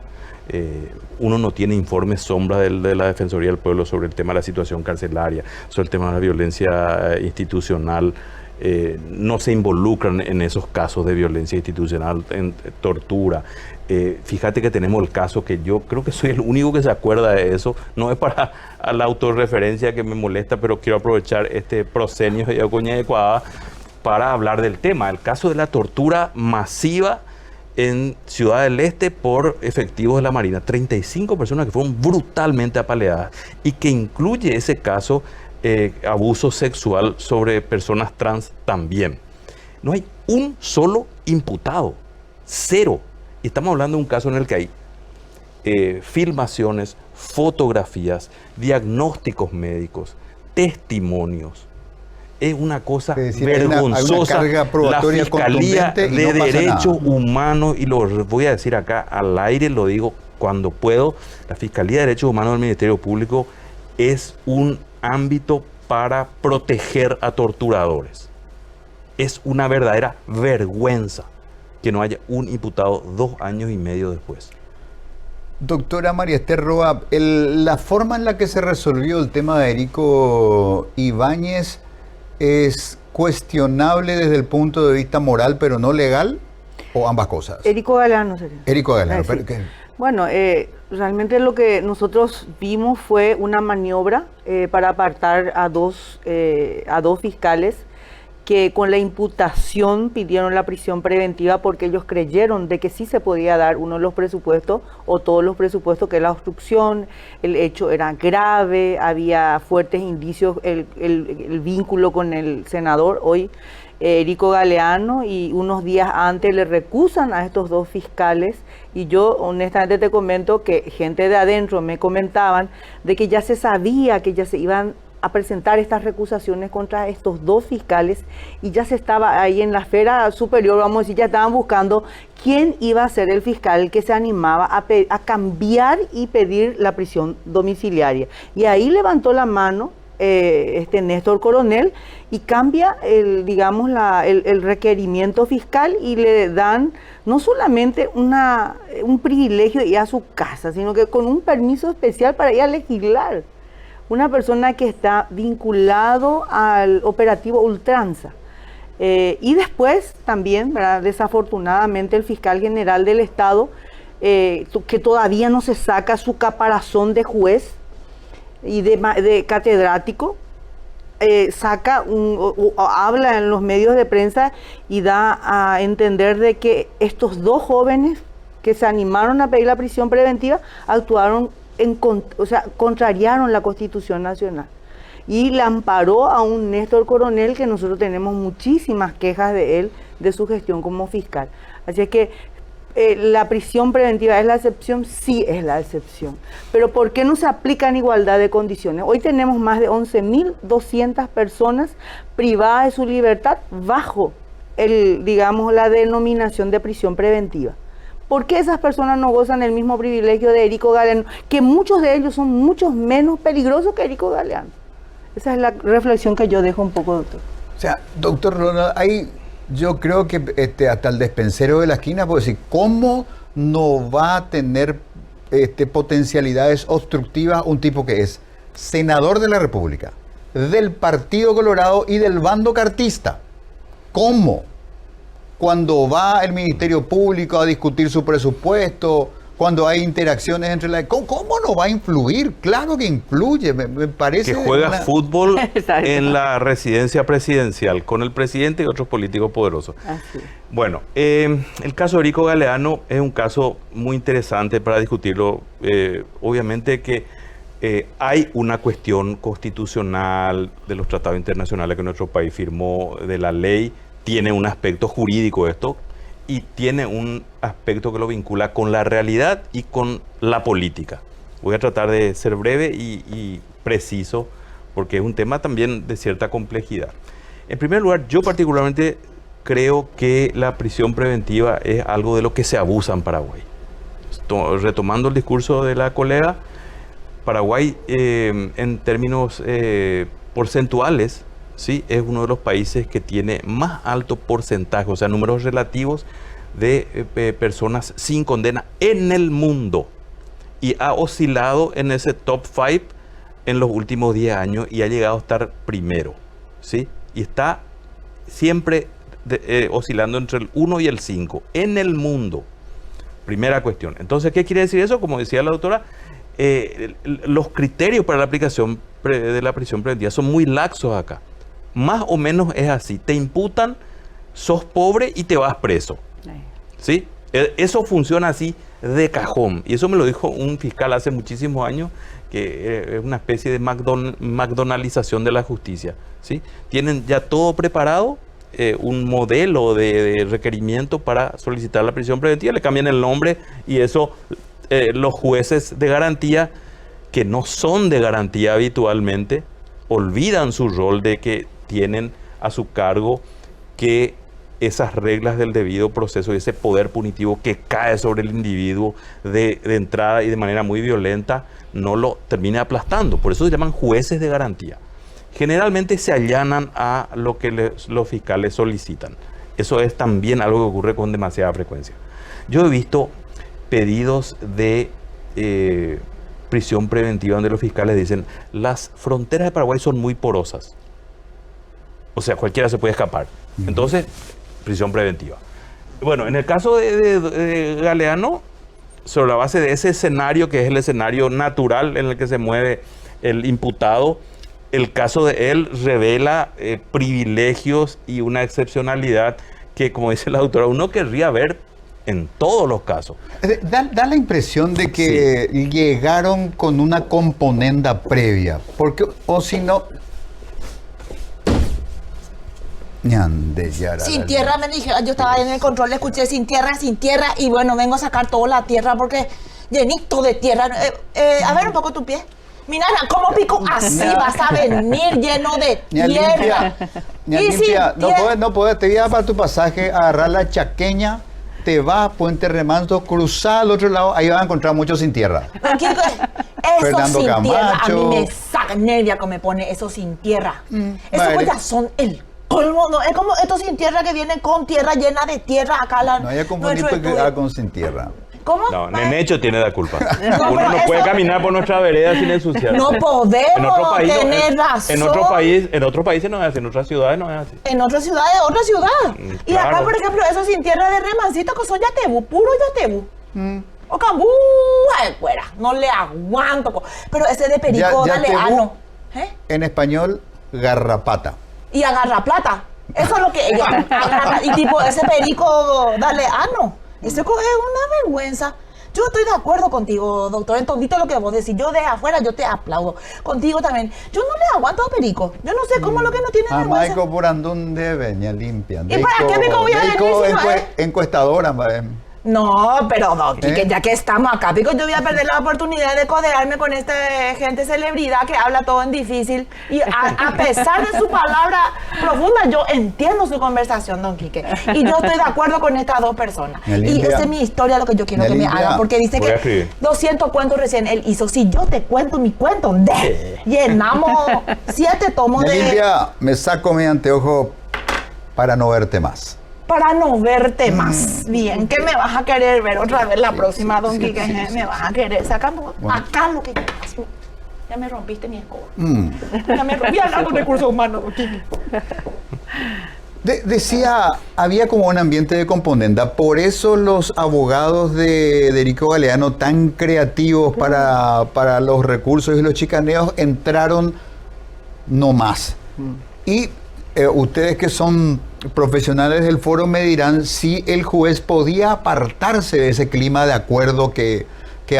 C: Uno no tiene informes sombra de la Defensoría del Pueblo sobre el tema de la situación carcelaria, sobre el tema de la violencia institucional. No se involucran en esos casos de violencia institucional, en tortura. Fíjate que tenemos el caso que yo creo que soy el único que se acuerda de eso. No es para la autorreferencia que me molesta, pero quiero aprovechar este proscenio de Acuña de Cuadra para hablar del tema. El caso de la tortura masiva en Ciudad del Este por efectivos de la Marina. 35 personas que fueron brutalmente apaleadas y que incluye ese caso abuso sexual sobre personas trans también. No hay un solo imputado, cero. Y estamos hablando de un caso en el que hay filmaciones, fotografías, diagnósticos médicos, testimonios. Es una cosa vergonzosa.
A: Hay una carga probatoria
C: la Fiscalía
A: contundente y
C: de
A: no pasa
C: Derechos
A: nada.
C: Humanos, y lo voy a decir acá al aire, lo digo cuando puedo, la Fiscalía de Derechos Humanos del Ministerio Público es un ámbito para proteger a torturadores. Es una verdadera vergüenza que no haya un imputado 2 años y medio después.
A: Doctora María Esther Roa, la forma en la que se resolvió el tema de Erico Ibáñez es cuestionable desde el punto de vista moral, pero no legal, o ambas cosas.
B: Erico Galeano sería.
A: Erico Galeano,
B: Sí.
A: pero ¿qué?
B: Bueno, realmente lo que nosotros vimos fue una maniobra para apartar a dos fiscales que con la imputación pidieron la prisión preventiva porque ellos creyeron de que sí se podía dar uno de los presupuestos o todos los presupuestos, que es la obstrucción, el hecho era grave, había fuertes indicios, el vínculo con el senador, hoy Erico Galeano, y unos días antes le recusan a estos 2 fiscales, y yo honestamente te comento que gente de adentro me comentaban de que ya se sabía que ya se iban a presentar estas recusaciones contra estos 2 fiscales y ya se estaba ahí en la esfera superior, vamos a decir, ya estaban buscando quién iba a ser el fiscal que se animaba a cambiar y pedir la prisión domiciliaria. Y ahí levantó la mano Néstor Coronel y cambia el requerimiento fiscal y le dan no solamente un privilegio de ir a su casa, sino que con un permiso especial para ir a legislar. Una persona que está vinculado al operativo Ultranza. Y después también, ¿verdad? Desafortunadamente, el fiscal general del Estado, que todavía no se saca su caparazón de juez y de catedrático, habla en los medios de prensa y da a entender de que estos 2 jóvenes que se animaron a pedir la prisión preventiva actuaron contrariaron la Constitución Nacional y le amparó a un Néstor Coronel que nosotros tenemos muchísimas quejas de él, de su gestión como fiscal. Así es que la prisión preventiva es la excepción, sí es la excepción. Pero ¿por qué no se aplica en igualdad de condiciones? Hoy tenemos más de 11.200 personas privadas de su libertad bajo la denominación de prisión preventiva. ¿Por qué esas personas no gozan el mismo privilegio de Erico Galeano? Que muchos de ellos son mucho menos peligrosos que Erico Galeano. Esa es la reflexión que yo dejo un poco, doctor.
A: O sea, doctor Ronald, yo creo que hasta el despensero de la esquina puede decir, ¿cómo no va a tener potencialidades obstructivas un tipo que es senador de la República, del Partido Colorado y del bando cartista? ¿Cómo? Cuando va el Ministerio Público a discutir su presupuesto, cuando hay interacciones entre la... ¿Cómo no va a influir? Claro que influye, me parece...
C: Que juega fútbol
B: Exacto.
C: en la residencia presidencial con el presidente y otros políticos poderosos.
B: Así.
C: Bueno, el caso de Erico Galeano es un caso muy interesante para discutirlo. Obviamente que hay una cuestión constitucional de los tratados internacionales que nuestro país firmó, de la ley, tiene un aspecto jurídico esto, y tiene un aspecto que lo vincula con la realidad y con la política. Voy a tratar de ser breve y preciso, porque es un tema también de cierta complejidad. En primer lugar, yo particularmente creo que la prisión preventiva es algo de lo que se abusa en Paraguay. Retomando el discurso de la colega, Paraguay en términos porcentuales, ¿sí?, es uno de los países que tiene más alto porcentaje, o sea, números relativos de personas sin condena en el mundo. Y ha oscilado en ese top 5 en los últimos 10 años y ha llegado a estar primero, ¿sí? Y está siempre oscilando entre el 1 y el 5 en el mundo. Primera cuestión. Entonces, ¿qué quiere decir eso? Como decía la doctora, los criterios para la aplicación de la prisión preventiva son muy laxos acá. Más o menos es así. Te imputan, sos pobre y te vas preso. ¿Sí? Eso funciona así de cajón. Y eso me lo dijo un fiscal hace muchísimos años, que es una especie de McDonaldización de la justicia. ¿Sí? Tienen ya todo preparado, un modelo de requerimiento para solicitar la prisión preventiva, le cambian el nombre y eso los jueces de garantía, que no son de garantía habitualmente, olvidan su rol de que tienen a su cargo que esas reglas del debido proceso y ese poder punitivo que cae sobre el individuo de entrada y de manera muy violenta no lo termine aplastando. Por eso se llaman jueces de garantía. Generalmente se allanan a lo que los fiscales solicitan. Eso es también algo que ocurre con demasiada frecuencia. Yo he visto pedidos de prisión preventiva donde los fiscales dicen: las fronteras de Paraguay son muy porosas. O sea, cualquiera se puede escapar. Entonces, prisión preventiva. Bueno, en el caso de Galeano, sobre la base de ese escenario, que es el escenario natural en el que se mueve el imputado, el caso de él revela privilegios y una excepcionalidad que, como dice la doctora, uno querría ver en todos los casos.
A: Da la impresión de que sí, llegaron con una componenda previa, porque, o si no...
D: Sin tierra, me dije, yo estaba en el control, le escuché sin tierra, y bueno, vengo a sacar toda la tierra porque llenito de tierra. A ver un poco tu pie. Mira, ¿cómo pico? Así vas a venir lleno de tierra.
A: Limpia, no puedes, te voy a dar para tu pasaje, agarrar la chaqueña, te vas a Puente Remanso, cruzar al otro lado, ahí vas a encontrar mucho sin tierra.
D: Eso
A: Fernando
D: sin
A: Camacho.
D: Tierra, a mí me saca nervia que me pone eso sin tierra. Eso
A: Vale.
D: pues ya son el colmo, ¿no? Es como estos sin tierra que vienen con tierra llena de tierra acá.
A: No hay que confundir con sin tierra.
D: ¿Cómo?
C: No, Nenecho tiene la culpa.
D: No,
C: Uno no
D: pero
C: puede
D: eso-
C: caminar por nuestra vereda sin ensuciar.
D: No podemos tener razón.
C: En otros países no es así, en otras ciudades no es así.
D: En otra ciudad es otra ciudad. Y acá,
C: claro.
D: por ejemplo, esos sin tierra de Remancito que son Yatebu, puro Yatebu. O Cambú, ay, fuera, no le aguanto. Pero ese de perico
A: Yatebu,
D: galeano.
A: En español, garrapata.
D: Y agarra plata. Eso es lo que ellos agarran. Y tipo, ese perico galeano. Ese es una vergüenza. Yo estoy de acuerdo contigo, doctor, en todito lo que vos decís. Yo de afuera, yo te aplaudo. Contigo también. Yo no le aguanto a perico. Yo no sé cómo lo que no tiene vergüenza.
A: Maico por andún de veña limpia.
D: ¿Y para qué pico voy a venir si no es?
A: Encuestadora, madre.
D: No, pero don Quique, ya que estamos acá, pico, yo voy a perder la oportunidad de codearme con esta gente celebridad que habla todo en difícil. Y a pesar de su palabra profunda, yo entiendo su conversación, don Quique. Y yo estoy de acuerdo con estas dos personas. Y esa es mi historia, lo que yo quiero que me haga. Porque dice
C: Voy a
D: que
C: escribir.
D: 200 cuentos recién él hizo. Si yo te cuento mi cuento, llenamos 7 tomos de...
A: Limpia, me saco mi anteojo para no verte más.
D: Para no verte más. Bien, que me vas a querer ver otra vez la próxima, don Quique. Me vas a querer. Sacamos acá lo que quieras. Ya me rompiste mi escoba. Ya me rompí hablando de recursos humanos, don Quique.
A: Decía, había como un ambiente de componenda, por eso los abogados de Erico Galeano, tan creativos para los recursos y los chicaneos, entraron no más. Y ustedes que son profesionales del foro me dirán si el juez podía apartarse de ese clima de acuerdo que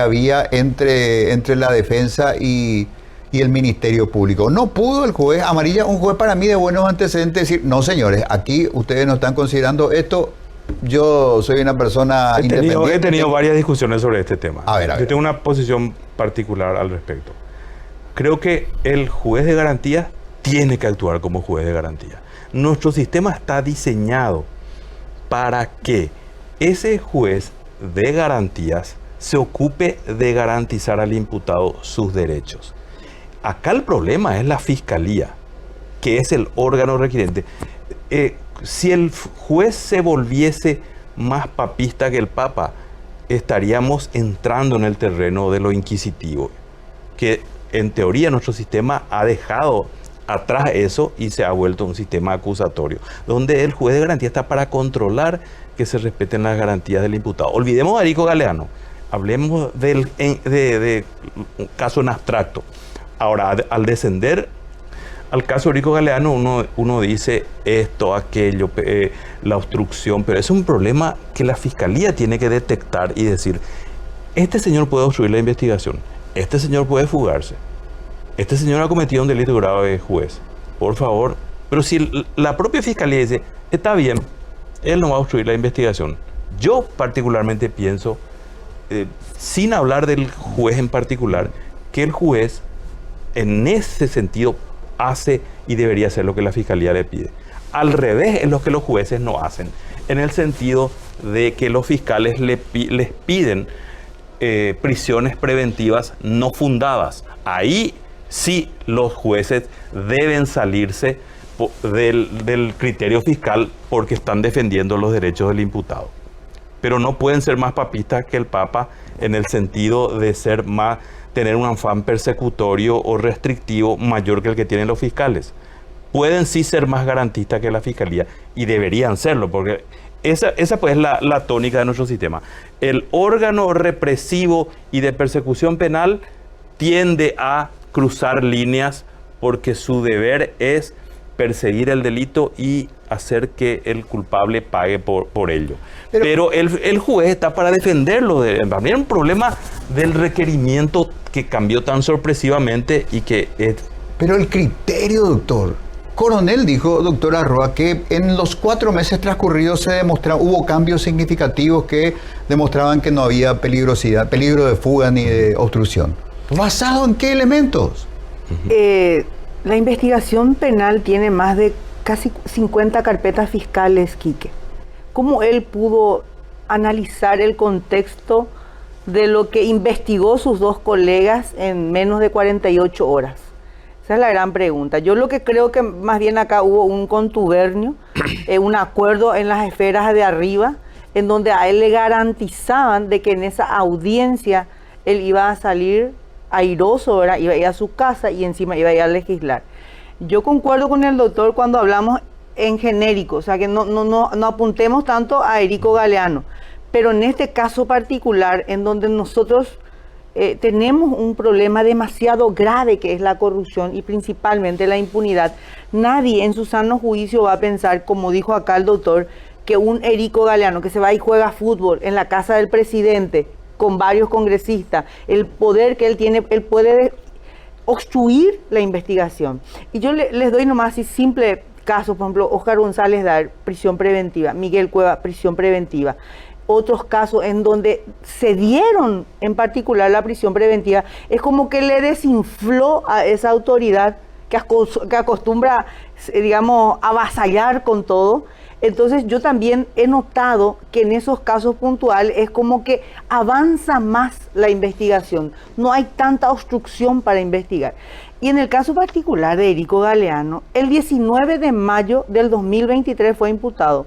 A: había entre la defensa y el Ministerio Público. No pudo el juez Amarilla, un juez para mí de buenos antecedentes, decir, no señores, aquí ustedes no están considerando esto, yo soy una persona independiente.
C: He tenido varias discusiones sobre este tema.
A: A ver.
C: Yo tengo una posición particular al respecto. Creo que el juez de garantía tiene que actuar como juez de garantía. Nuestro sistema está diseñado para que ese juez de garantías se ocupe de garantizar al imputado sus derechos. Acá el problema es la fiscalía, que es el órgano requiriente. Si el juez se volviese más papista que el Papa, estaríamos entrando en el terreno de lo inquisitivo, que en teoría nuestro sistema ha dejado atrás eso y se ha vuelto un sistema acusatorio, donde el juez de garantía está para controlar que se respeten las garantías del imputado. Olvidemos a Erico Galeano, hablemos de un caso en abstracto. Ahora, al descender al caso de Erico Galeano, uno dice esto, aquello, la obstrucción, pero es un problema que la fiscalía tiene que detectar y decir, este señor puede obstruir la investigación, este señor puede fugarse, este señor ha cometido un delito grave, juez, por favor. Pero si la propia fiscalía dice, está bien, él no va a obstruir la investigación. Yo particularmente pienso, sin hablar del juez en particular, que el juez en ese sentido hace y debería hacer lo que la fiscalía le pide. Al revés es lo que los jueces no hacen, en el sentido de que los fiscales les piden prisiones preventivas no fundadas. Ahí sí los jueces deben salirse del criterio fiscal porque están defendiendo los derechos del imputado. Pero no pueden ser más papistas que el Papa en el sentido de tener un afán persecutorio o restrictivo mayor que el que tienen los fiscales. Pueden sí ser más garantistas que la fiscalía y deberían serlo, porque esa pues es la tónica de nuestro sistema. El órgano represivo y de persecución penal tiende a cruzar líneas porque su deber es perseguir el delito y hacer que el culpable pague por ello. Pero el juez está para defenderlo. También un problema del requerimiento que cambió tan sorpresivamente y que es...
A: Pero el criterio, doctor. Coronel dijo, doctor Arroa, que en los 4 meses transcurridos hubo cambios significativos que demostraban que no había peligro de fuga ni de obstrucción. ¿Basado en qué elementos?
B: La investigación penal tiene más de casi 50 carpetas fiscales, Quique. ¿Cómo él pudo analizar el contexto de lo que investigó sus 2 colegas en menos de 48 horas? Esa es la gran pregunta. Yo lo que creo que más bien acá hubo un contubernio, un acuerdo en las esferas de arriba, en donde a él le garantizaban de que en esa audiencia él iba a salir airoso, ¿verdad? Iba a ir a su casa y encima iba a ir a legislar. Yo concuerdo con el doctor cuando hablamos en genérico, o sea que no apuntemos tanto a Erico Galeano, pero en este caso particular, en donde nosotros tenemos un problema demasiado grave que es la corrupción y principalmente la impunidad, nadie en su sano juicio va a pensar, como dijo acá el doctor, que un Erico Galeano que se va y juega fútbol en la casa del presidente con varios congresistas, el poder que él tiene, él puede obstruir la investigación. Y yo les doy nomás así simple casos, por ejemplo, Óscar González Dar, prisión preventiva, Miguel Cueva, prisión preventiva. Otros casos en donde se dieron en particular la prisión preventiva, es como que le desinfló a esa autoridad que acostumbra, digamos, avasallar con todo. Entonces yo también he notado que en esos casos puntuales es como que avanza más la investigación, no hay tanta obstrucción para investigar. Y en el caso particular de Erico Galeano, el 19 de mayo del 2023 fue imputado.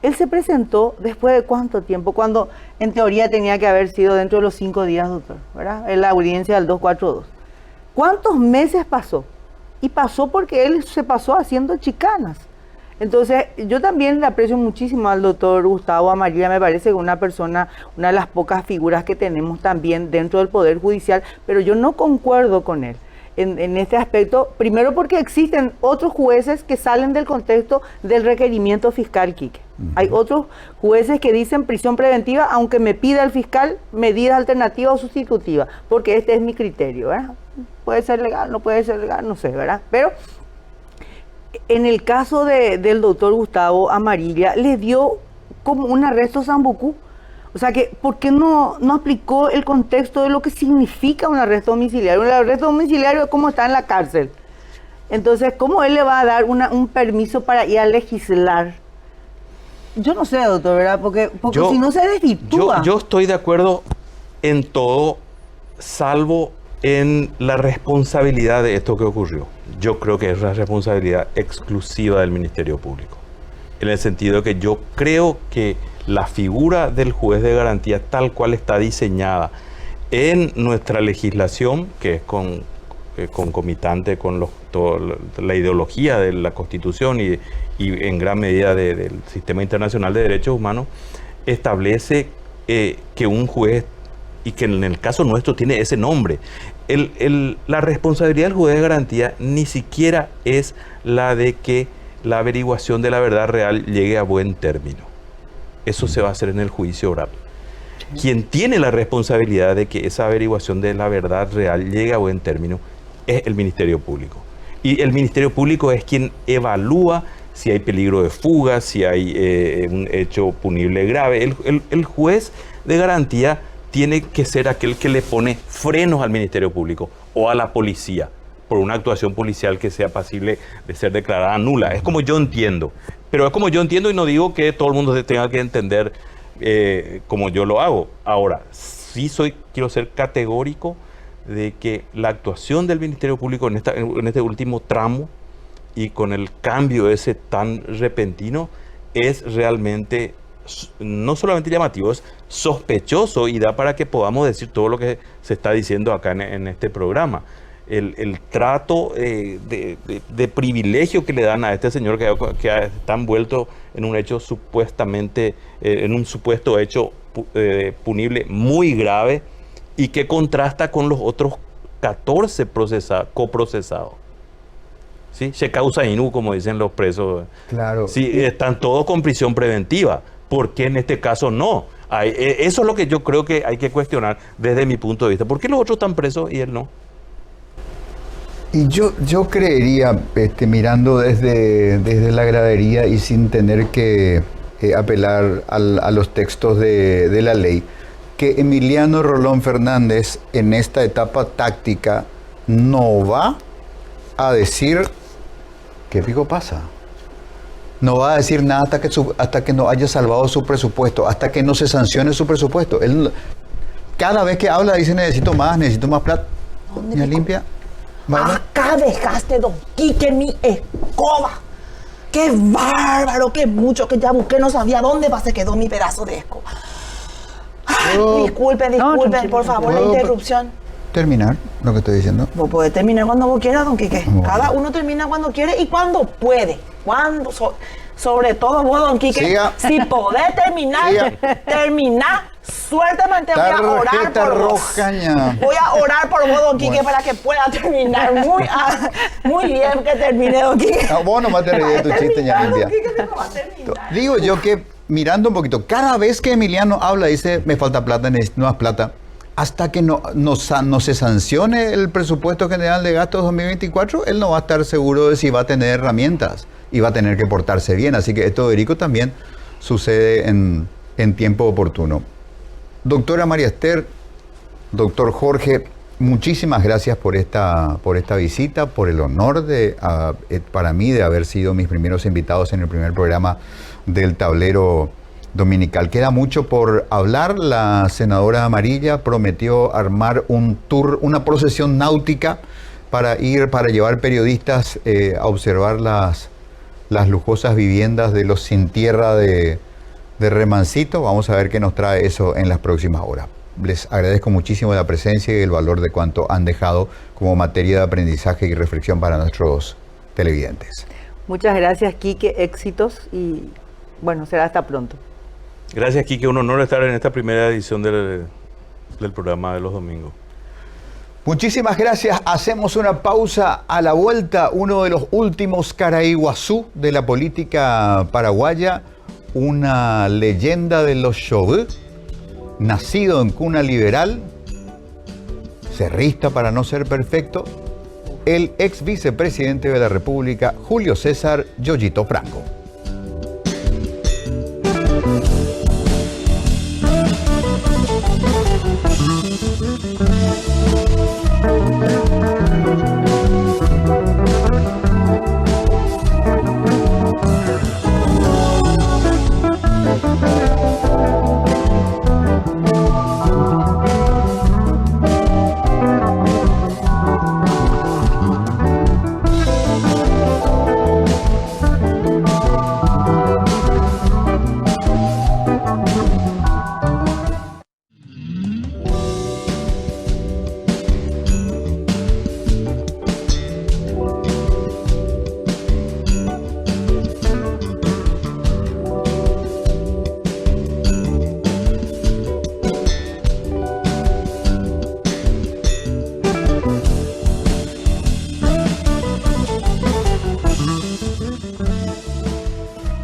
B: Él se presentó después de ¿cuánto tiempo? Cuando en teoría tenía que haber sido dentro de los 5 días, doctor, ¿verdad? En la audiencia del 242. ¿Cuántos meses pasó? Y pasó porque él se pasó haciendo chicanas. Entonces, yo también le aprecio muchísimo al doctor Gustavo Amarilla, me parece que una persona, una de las pocas figuras que tenemos también dentro del Poder Judicial, pero yo no concuerdo con él en este aspecto, primero porque existen otros jueces que salen del contexto del requerimiento fiscal, Quique. Hay otros jueces que dicen prisión preventiva, aunque me pida el fiscal medidas alternativas o sustitutivas, porque este es mi criterio, ¿verdad? Puede ser legal, no puede ser legal, no sé, ¿verdad? Pero en el caso del doctor Gustavo Amarilla, le dio como un arresto Sambucú. O sea que, ¿por qué no aplicó el contexto de lo que significa un arresto domiciliario? Un arresto domiciliario es como está en la cárcel. Entonces, ¿cómo él le va a dar un permiso para ir a legislar? Yo no sé, doctor, ¿verdad? Porque si no se desvirtúa.
C: Yo estoy de acuerdo en todo, salvo en la responsabilidad de esto que ocurrió. Yo creo que es la responsabilidad exclusiva del Ministerio Público. En el sentido de que yo creo que la figura del juez de garantía tal cual está diseñada en nuestra legislación, que es concomitante con la ideología de la Constitución y en gran medida del Sistema Internacional de Derechos Humanos, establece que un juez, y que en el caso nuestro tiene ese nombre, la responsabilidad del juez de garantía ni siquiera es la de que la averiguación de la verdad real llegue a buen término. Eso se va a hacer en el juicio oral. Quien tiene la responsabilidad de que esa averiguación de la verdad real llegue a buen término es el Ministerio Público. Y el Ministerio Público es quien evalúa si hay peligro de fuga, si hay un hecho punible grave. El juez de garantía tiene que ser aquel que le pone frenos al Ministerio Público o a la policía por una actuación policial que sea pasible de ser declarada nula. Es como yo entiendo. Pero es como yo entiendo y no digo que todo el mundo tenga que entender como yo lo hago. Ahora, sí quiero ser categórico de que la actuación del Ministerio Público en este último tramo y con el cambio ese tan repentino es realmente no solamente llamativo, es sospechoso y da para que podamos decir todo lo que se está diciendo acá en este programa. El trato de privilegio que le dan a este señor que está envuelto en un hecho supuestamente, en un supuesto hecho punible muy grave y que contrasta con los otros 14 coprocesados. ¿Sí? Se causa inu, como dicen los presos.
A: Claro.
C: Sí, están todos con prisión preventiva. ¿Por qué en este caso no? Eso es lo que yo creo que hay que cuestionar desde mi punto de vista. ¿Por qué los otros están presos y él no?
A: Y yo creería, mirando desde la gradería y sin tener que apelar a los textos de la ley, que Emiliano Rolón Fernández en esta etapa táctica no va a decir qué pico pasa. No va a decir nada hasta que no haya salvado su presupuesto, hasta que no se sancione su presupuesto. Él cada vez que habla dice necesito más plata. ¿Ya limpia? ¿Vale?
D: Acá dejaste, don Quique, mi escoba. ¡Qué bárbaro! ¡Qué mucho! Que ya busqué, no sabía dónde se quedó mi pedazo de escoba. Ay, disculpen, por favor, la interrupción.
A: Terminar lo que estoy diciendo.
D: Vos podés terminar cuando vos quieras, don Quique.
A: Bueno.
D: Cada uno termina cuando quiere y cuando puede. Sobre todo vos, don Quique.
A: Siga.
D: Si podés terminar, terminá. Suertemente voy a orar por vos. Voy a orar por vos, don Quique, para que pueda terminar. Muy bien que termine, don Quique.
A: No, vos nomás te reí de tu chiste, ya limpia. Digo yo que, mirando un poquito, cada vez que Emiliano habla, dice, me falta plata, necesito más plata. Hasta que no se sancione el presupuesto general de gastos 2024, él no va a estar seguro de si va a tener herramientas y va a tener que portarse bien. Así que esto, Erico, también sucede en tiempo oportuno. Doctora María Esther, doctor Jorge, muchísimas gracias por esta visita, por el honor para mí de haber sido mis primeros invitados en el primer programa del Tablero Dominical. Queda mucho por hablar. La senadora Amarilla prometió armar un tour, una procesión náutica para llevar periodistas a observar las lujosas viviendas de los sin tierra de Remancito. Vamos a ver qué nos trae eso en las próximas horas. Les agradezco muchísimo la presencia y el valor de cuanto han dejado como materia de aprendizaje y reflexión para nuestros televidentes.
B: Muchas gracias, Quique, éxitos y bueno, será hasta pronto.
C: Gracias, Quique, un honor estar en esta primera edición del programa de los domingos.
A: Muchísimas gracias. Hacemos una pausa. A la vuelta, uno de los últimos Caraiguazú de la política paraguaya, una leyenda de los Chogú, nacido en cuna liberal, cerrista para no ser perfecto, el ex vicepresidente de la República, Julio César Yoyito Franco.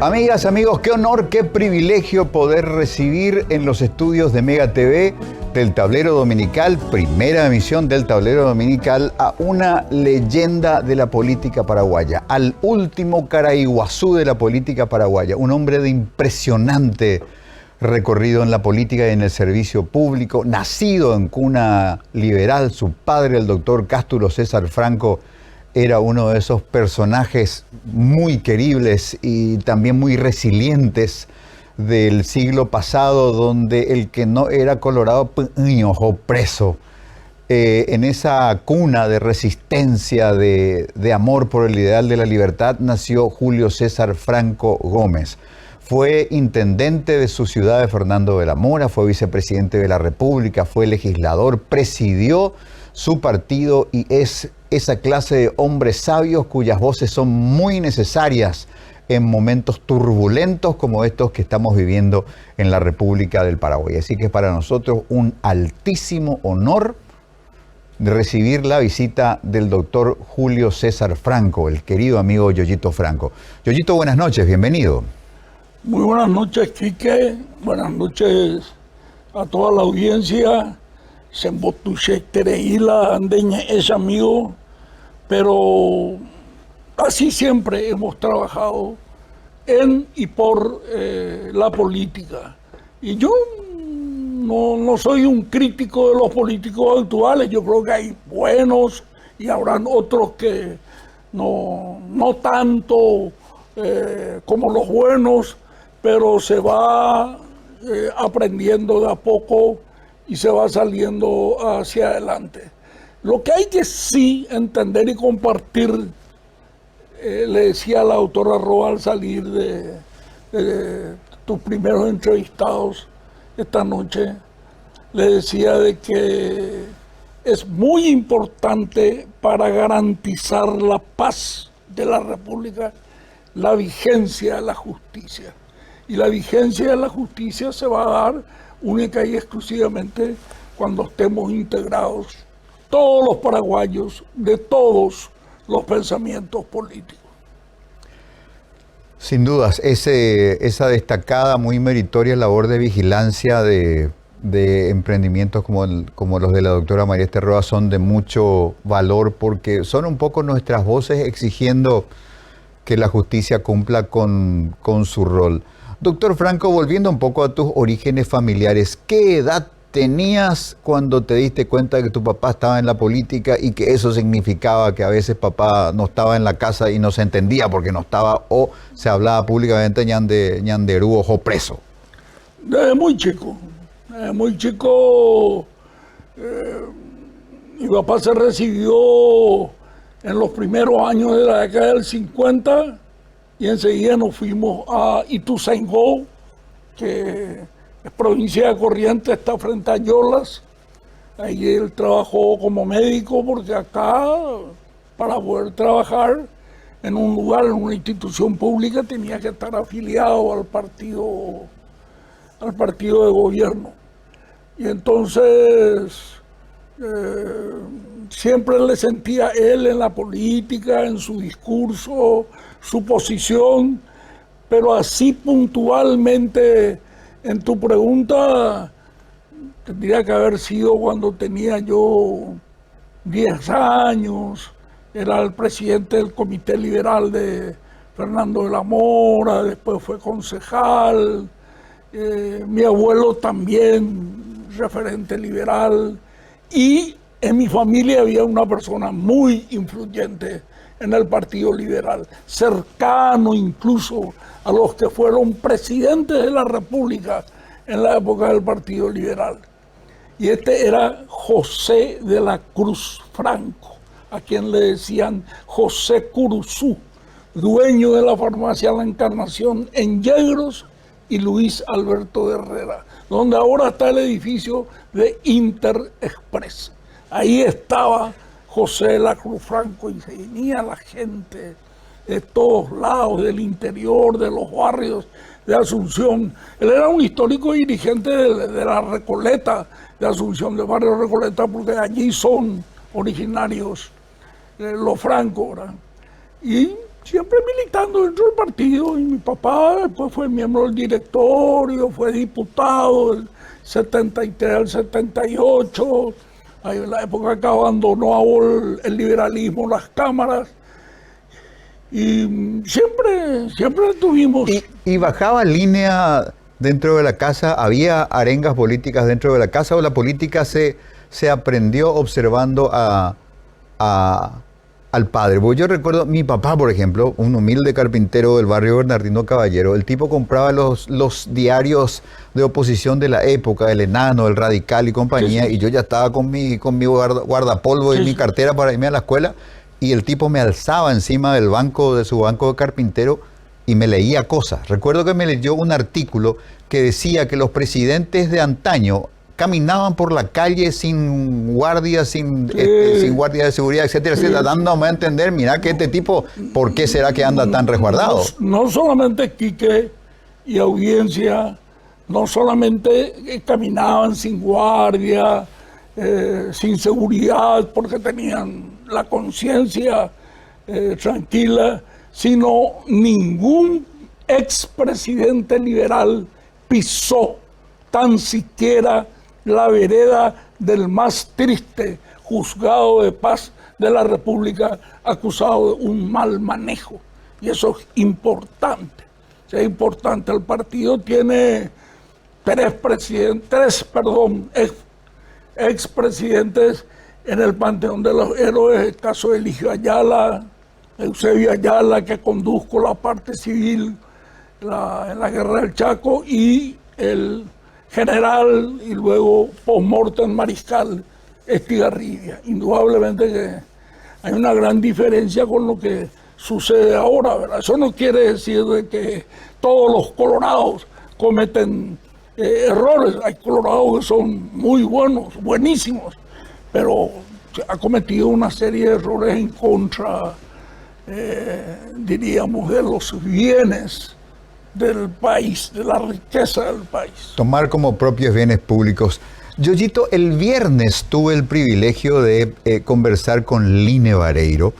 A: Amigas, amigos, qué honor, qué privilegio poder recibir en los estudios de Mega TV del Tablero Dominical, primera emisión del Tablero Dominical, a una leyenda de la política paraguaya, al último Caraiguazú de la política paraguaya, un hombre de impresionante recorrido en la política y en el servicio público, nacido en cuna liberal. Su padre, el doctor Cástulo César Franco, era uno de esos personajes muy queribles y también muy resilientes del siglo pasado, donde el que no era colorado o preso. En esa cuna de resistencia, de amor por el ideal de la libertad, nació Julio César Franco Gómez. Fue intendente de su ciudad de Fernando de la Mora, fue vicepresidente de la República, fue legislador, presidió su partido y es esa clase de hombres sabios cuyas voces son muy necesarias en momentos turbulentos como estos que estamos viviendo en la República del Paraguay. Así que para nosotros un altísimo honor de recibir la visita del doctor Julio César Franco, el querido amigo Yoyito Franco. Yoyito, buenas noches, bienvenido.
F: Muy buenas noches, Quique. Buenas noches a toda la audiencia. Se embotuche Tereila, Andeña es amigo, pero así siempre hemos trabajado en y por la política. Y yo no soy un crítico de los políticos actuales. Yo creo que hay buenos y habrán otros que no tanto como los buenos, pero se va aprendiendo de a poco y se va saliendo hacia adelante. Lo que hay que sí entender y compartir, le decía a la autora Roa al salir de tus primeros entrevistados esta noche, le decía de que es muy importante para garantizar la paz de la República la vigencia de la justicia. Y la vigencia de la justicia se va a dar única y exclusivamente cuando estemos integrados todos los paraguayos de todos los pensamientos políticos.
A: Sin dudas, esa destacada, muy meritoria labor de vigilancia de emprendimientos como los de la doctora María Esther Roa son de mucho valor porque son un poco nuestras voces exigiendo que la justicia cumpla con su rol. Doctor Franco, volviendo un poco a tus orígenes familiares, ¿qué edad tenías cuando te diste cuenta de que tu papá estaba en la política y que eso significaba que a veces papá no estaba en la casa y no se entendía porque no estaba o se hablaba públicamente ñanderú ojo preso?
F: Desde muy chico, mi papá se recibió en los primeros años de la década del 50 y enseguida nos fuimos a Ituzaingó, que es provincia de Corrientes, está frente a Yolas. Ahí él trabajó como médico porque acá, para poder trabajar, en un lugar, en una institución pública, tenía que estar afiliado al partido de gobierno. Y entonces siempre le sentía él en la política, en su discurso, su posición, pero así puntualmente en tu pregunta tendría que haber sido cuando tenía yo 10 años, era el presidente del Comité Liberal de Fernando de la Mora, después fue concejal, mi abuelo también, referente liberal, y en mi familia había una persona muy influyente en el Partido Liberal, cercano incluso a los que fueron presidentes de la República en la época del Partido Liberal. Y este era José de la Cruz Franco, a quien le decían José Curuzú, dueño de la farmacia La Encarnación en Yegros, y Luis Alberto de Herrera, donde ahora está el edificio de Interexpress. Ahí estaba José de la Cruz Franco y se venía la gente de todos lados, del interior, de los barrios de Asunción. Él era un histórico dirigente de la Recoleta de Asunción, del barrio Recoleta, porque allí son originarios los francos, ¿verdad? Y siempre militando dentro del partido, y mi papá después fue miembro del directorio, fue diputado del 73 al 78, ahí en la época que abandonó el liberalismo, las cámaras, y siempre tuvimos...
A: ¿Y bajaba línea dentro de la casa? ¿Había arengas políticas dentro de la casa o la política se aprendió observando al padre? Porque yo recuerdo, mi papá, por ejemplo, un humilde carpintero del barrio Bernardino Caballero, el tipo compraba los diarios de oposición de la época, el Enano, el Radical y compañía, y yo ya estaba con mi guardapolvo y mi cartera para irme a la escuela, y el tipo me alzaba encima del banco, de su banco de carpintero, y me leía cosas. Recuerdo que me leyó un artículo que decía que los presidentes de antaño caminaban por la calle sin guardia, sin guardia de seguridad, etcétera, etcétera, dándome a entender, mira que este tipo, ¿por qué será que anda tan resguardado?
F: No solamente Quique y audiencia, no solamente caminaban sin guardia, sin seguridad, porque tenían la conciencia tranquila, sino ningún expresidente liberal pisó tan siquiera la vereda del más triste juzgado de paz de la República acusado de un mal manejo. Y eso es importante. Es importante. El partido tiene tres expresidentes en el Panteón de los Héroes, el caso de Eligio Ayala, Eusebio Ayala, que conduzco la parte civil en la Guerra del Chaco, y el general y luego post-mortem mariscal Estigarribia. Indudablemente que hay una gran diferencia con lo que sucede ahora, ¿verdad? Eso no quiere decir de que todos los colorados cometen errores. Hay colorados que son muy buenos, buenísimos, pero ha cometido una serie de errores en contra, diríamos, de los bienes del país, de la riqueza del país.
A: Tomar como propios bienes públicos. Yoyito, el viernes tuve el privilegio de conversar con Line Vareiro,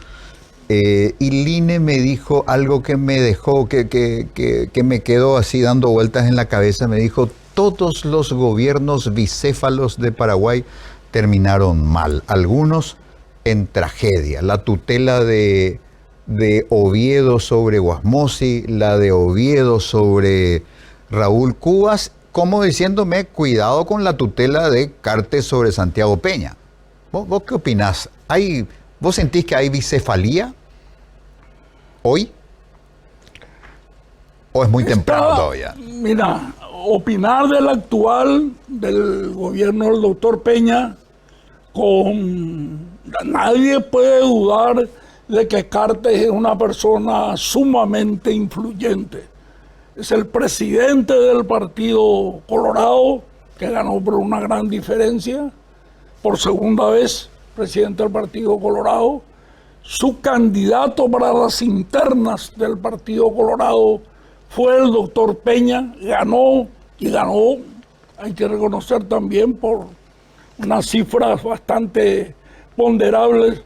A: y Line me dijo algo que me dejó, que me quedó así dando vueltas en la cabeza. Me dijo, todos los gobiernos bicéfalos de Paraguay terminaron mal, algunos en tragedia. La tutela de Oviedo sobre Guasmosi, la de Oviedo sobre Raúl Cubas, como diciéndome, cuidado con la tutela de Cartes sobre Santiago Peña. ¿Vos qué opinás? ¿Vos sentís que hay bicefalía hoy? ¿O es muy temprano todavía?
F: Mira, opinar del actual, del gobierno del doctor Peña, nadie puede dudar de que Cartes es una persona sumamente influyente. Es el presidente del Partido Colorado, que ganó por una gran diferencia, por segunda vez presidente del Partido Colorado, su candidato para las internas del Partido Colorado fue el doctor Peña, ganó, hay que reconocer también por unas cifras bastante ponderables.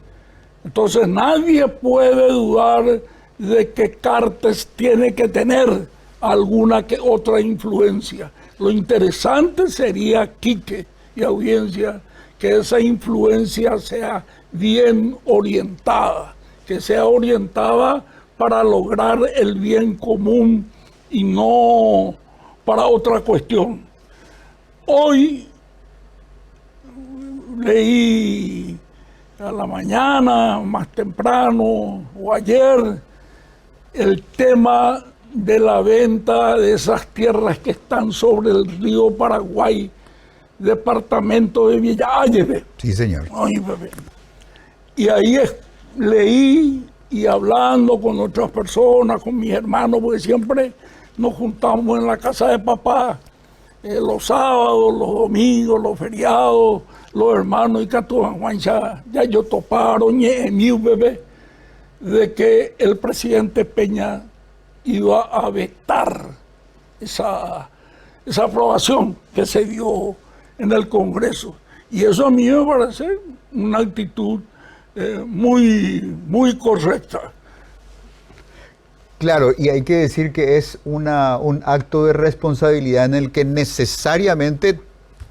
F: Entonces nadie puede dudar de que Cartes tiene que tener alguna que otra influencia. Lo interesante sería, Quique y audiencia, que esa influencia sea bien orientada, que sea orientada para lograr el bien común y no para otra cuestión. Hoy leí a la mañana, más temprano, o ayer, el tema de la venta de esas tierras que están sobre el río Paraguay, departamento de Villa Allende.
A: Sí, señor.
F: Ay, bebé. Y ahí leí y hablando con otras personas, con mis hermanos, porque siempre nos juntamos en la casa de papá, los sábados, los domingos, los feriados, los hermanos y Catuan ya yo toparon en mi bebé de que el presidente Peña iba a vetar esa aprobación que se dio en el Congreso. Y eso a mí me parece una actitud muy correcta.
A: Claro, y hay que decir que es un acto de responsabilidad en el que necesariamente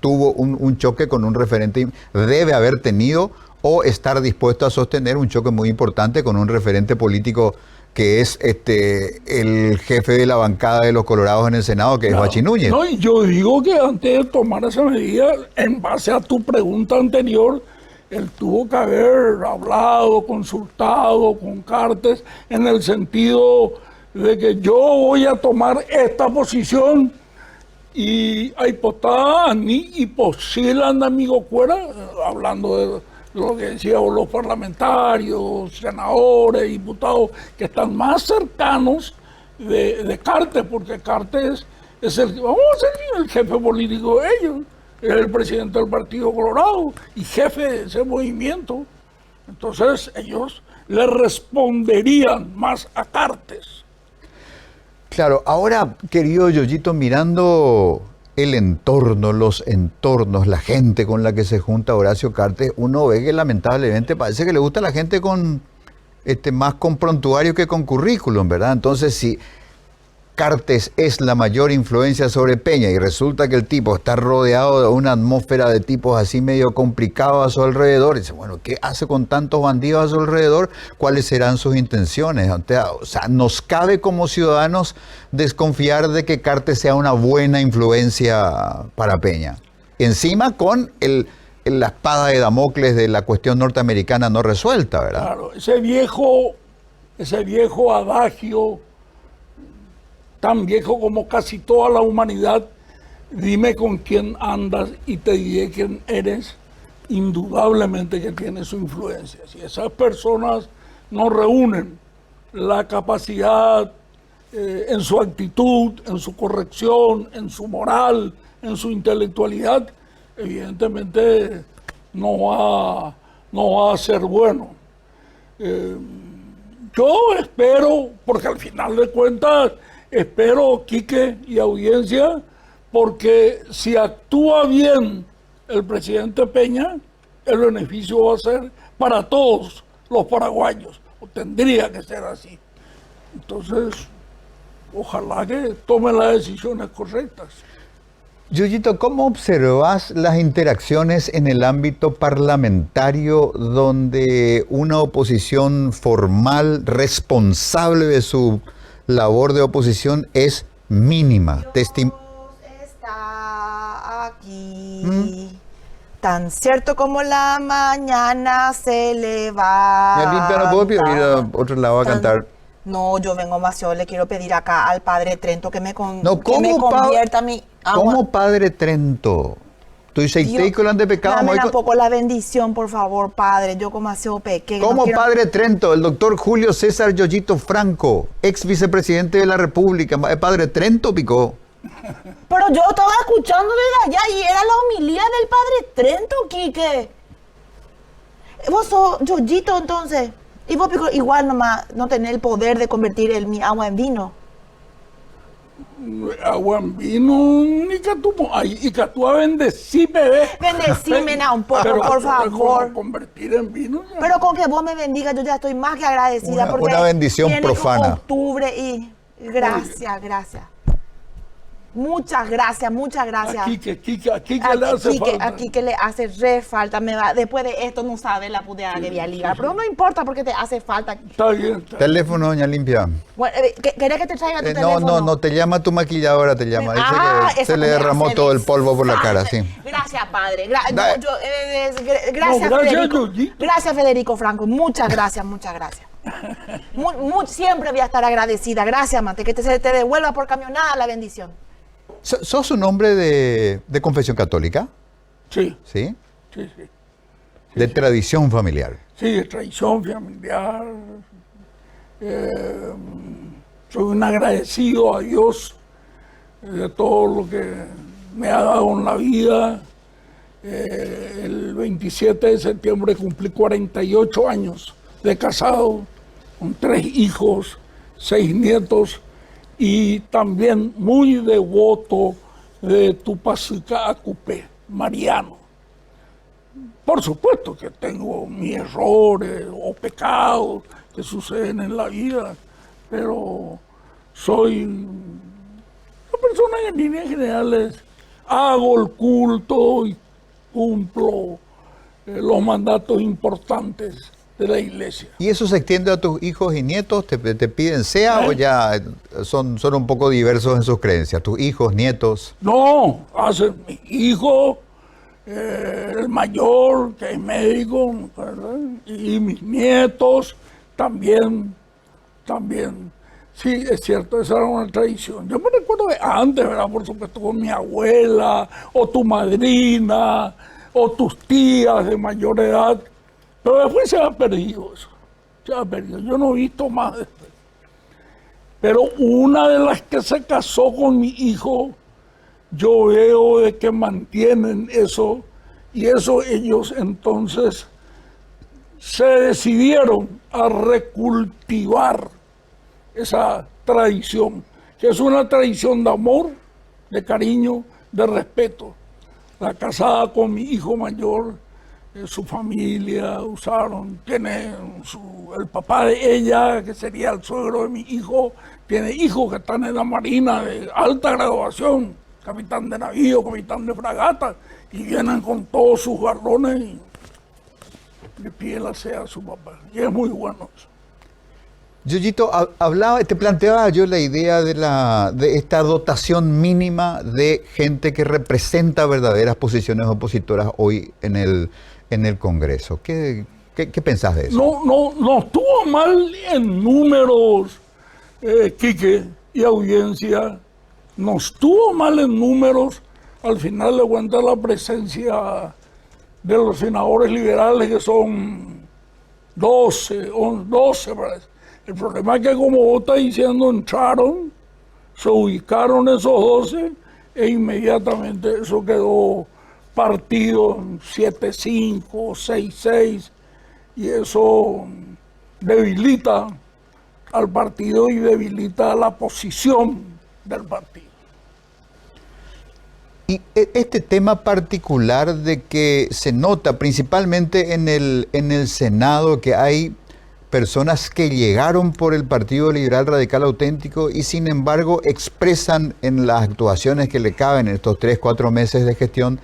A: tuvo un choque con un referente, debe haber tenido o estar dispuesto a sostener un choque muy importante con un referente político que es el jefe de la bancada de los Colorados en el Senado, que claro, es Joachim Núñez.
F: No, y yo digo que antes de tomar esa medida, en base a tu pregunta anterior, él tuvo que haber hablado, consultado con Cartes, en el sentido de que yo voy a tomar esta posición y hay potada ni y posilan amigo fuera, hablando de lo que decíamos los parlamentarios, senadores, diputados, que están más cercanos de Cartes, porque Cartes es el jefe político de ellos, es el presidente del Partido Colorado y jefe de ese movimiento. Entonces ellos le responderían más a Cartes.
A: Claro, ahora, querido Yoyito, mirando el entorno, los entornos, la gente con la que se junta Horacio Cartes, uno ve que lamentablemente parece que le gusta a la gente con más con prontuario que con currículum, ¿verdad? Entonces, si Cartes es la mayor influencia sobre Peña y resulta que el tipo está rodeado de una atmósfera de tipos así medio complicados a su alrededor, y dice, bueno, ¿qué hace con tantos bandidos a su alrededor? ¿Cuáles serán sus intenciones? O sea, nos cabe como ciudadanos desconfiar de que Cartes sea una buena influencia para Peña. Encima con la espada de Damocles de la cuestión norteamericana no resuelta, ¿verdad?
F: Claro, ese viejo adagio, tan viejo como casi toda la humanidad, dime con quién andas y te diré quién eres, indudablemente que tiene su influencia. Si esas personas no reúnen la capacidad en su actitud, en su corrección, en su moral, en su intelectualidad, evidentemente no va a ser bueno. Yo espero, porque al final de cuentas, espero, Quique y audiencia, porque si actúa bien el presidente Peña, el beneficio va a ser para todos los paraguayos, o tendría que ser así. Entonces, ojalá que tome las decisiones correctas.
A: Yoyito, ¿cómo observas las interacciones en el ámbito parlamentario donde una oposición formal, responsable de su labor de oposición, es mínima?
D: Está aquí, tan cierto como la mañana se levanta.
A: No puedo pedir a otro lado a cantar.
D: No, yo vengo más, yo le quiero pedir acá al Padre Trento que me
A: No,
D: convierta mi agua.
A: ¿Cómo Padre Trento? Tú dices, de pecado.
D: Dame un poco la bendición, por favor, Padre. Yo como aseo pequeño.
A: ¿Cómo Padre Trento? El doctor Julio César Yoyito Franco, ex vicepresidente de la República. Padre Trento picó.
D: Pero yo estaba escuchando desde allá y era la homilía del Padre Trento, Quique. ¿Vos sos Yoyito entonces? Y vos, Pico, igual nomás no tenés el poder de convertir mi agua en vino.
F: Agua en vino, ni que tú, ay, y que tú a bendecir, bebé.
D: Bendecime un poco,
F: Pero,
D: por favor.
F: ¿cómo convertir en vino? Ya.
D: Pero con que vos me bendigas, yo ya estoy más que agradecida.
A: Una-
D: porque
A: una bendición
D: viene
A: profana.
D: Octubre y gracias, gracias. Muchas gracias, muchas gracias.
F: Aquí que le hace falta.
D: Aquí que le hace re falta. Después de esto no sabe la puteada que voy a ligar. Pero no importa porque te hace falta.
F: Está bien.
A: Teléfono, doña Limpia.
D: Bueno, ¿querés que te traiga tu
A: No,
D: teléfono?
A: no, te llama tu maquilladora, te llama. Dice que
D: esa
A: se le
D: me
A: derramó
D: hace
A: todo el polvo por la cara, sí.
D: Gracias, padre.
A: Da-
D: Gracias,
F: No, gracias,
D: Federico.
F: Yoyito.
D: Gracias, Federico Franco. Muchas gracias, muchas gracias. Siempre voy a estar agradecida. Gracias, Mate. Que se te devuelva por camionada la bendición.
A: ¿Sos un hombre de confesión católica?
F: Sí,
A: ¿Sí?
F: sí.
A: De tradición familiar.
F: Sí, de traición familiar. Soy un agradecido a Dios de todo lo que me ha dado en la vida. El 27 de septiembre cumplí 48 años de casado, con 3 hijos, 6 nietos, y también muy devoto de Tupacica Acupé, Mariano. Por supuesto que tengo mis errores o pecados que suceden en la vida, pero soy una persona que en líneas generales hago el culto y cumplo los mandatos importantes de la iglesia.
A: ¿Y eso se extiende a tus hijos y nietos? ¿Te piden sea o ya son un poco diversos en sus creencias? ¿Tus hijos, nietos?
F: No, hacen mi hijo, el mayor, que es médico, ¿verdad? Y mis nietos también. Sí, es cierto, esa era una tradición. Yo me recuerdo de antes, ¿verdad? Por supuesto, con mi abuela, o tu madrina, o tus tías de mayor edad. Pero después se ha perdido eso. Se ha perdido. Yo no he visto más después. Pero una de las que se casó con mi hijo, yo veo de que mantienen eso, y eso ellos entonces se decidieron a recultivar esa tradición, que es una tradición de amor, de cariño, de respeto. La casada con mi hijo mayor, su familia usaron, tiene el papá de ella, que sería el suegro de mi hijo, tiene hijos que están en la marina de alta graduación, capitán de navío, capitán de fragata, y vienen con todos sus garrones y le piden la sea a su papá. Y es muy bueno eso.
A: Yoyito, te planteaba yo la idea de esta dotación mínima de gente que representa verdaderas posiciones opositoras hoy en el Congreso. ¿Qué pensás de eso?
F: No estuvo mal en números, Quique, y audiencia. No estuvo mal en números. Al final le cuenta la presencia de los senadores liberales, que son 12, parece. El problema es que, como vos estás diciendo, entraron, se ubicaron esos 12 e inmediatamente eso quedó partido en 7-5, 6-6, y eso debilita al partido y debilita la posición del partido.
A: Y este tema particular de que se nota principalmente en el Senado que hay personas que llegaron por el Partido Liberal Radical Auténtico y sin embargo expresan en las actuaciones que le caben en estos 3-4 meses de gestión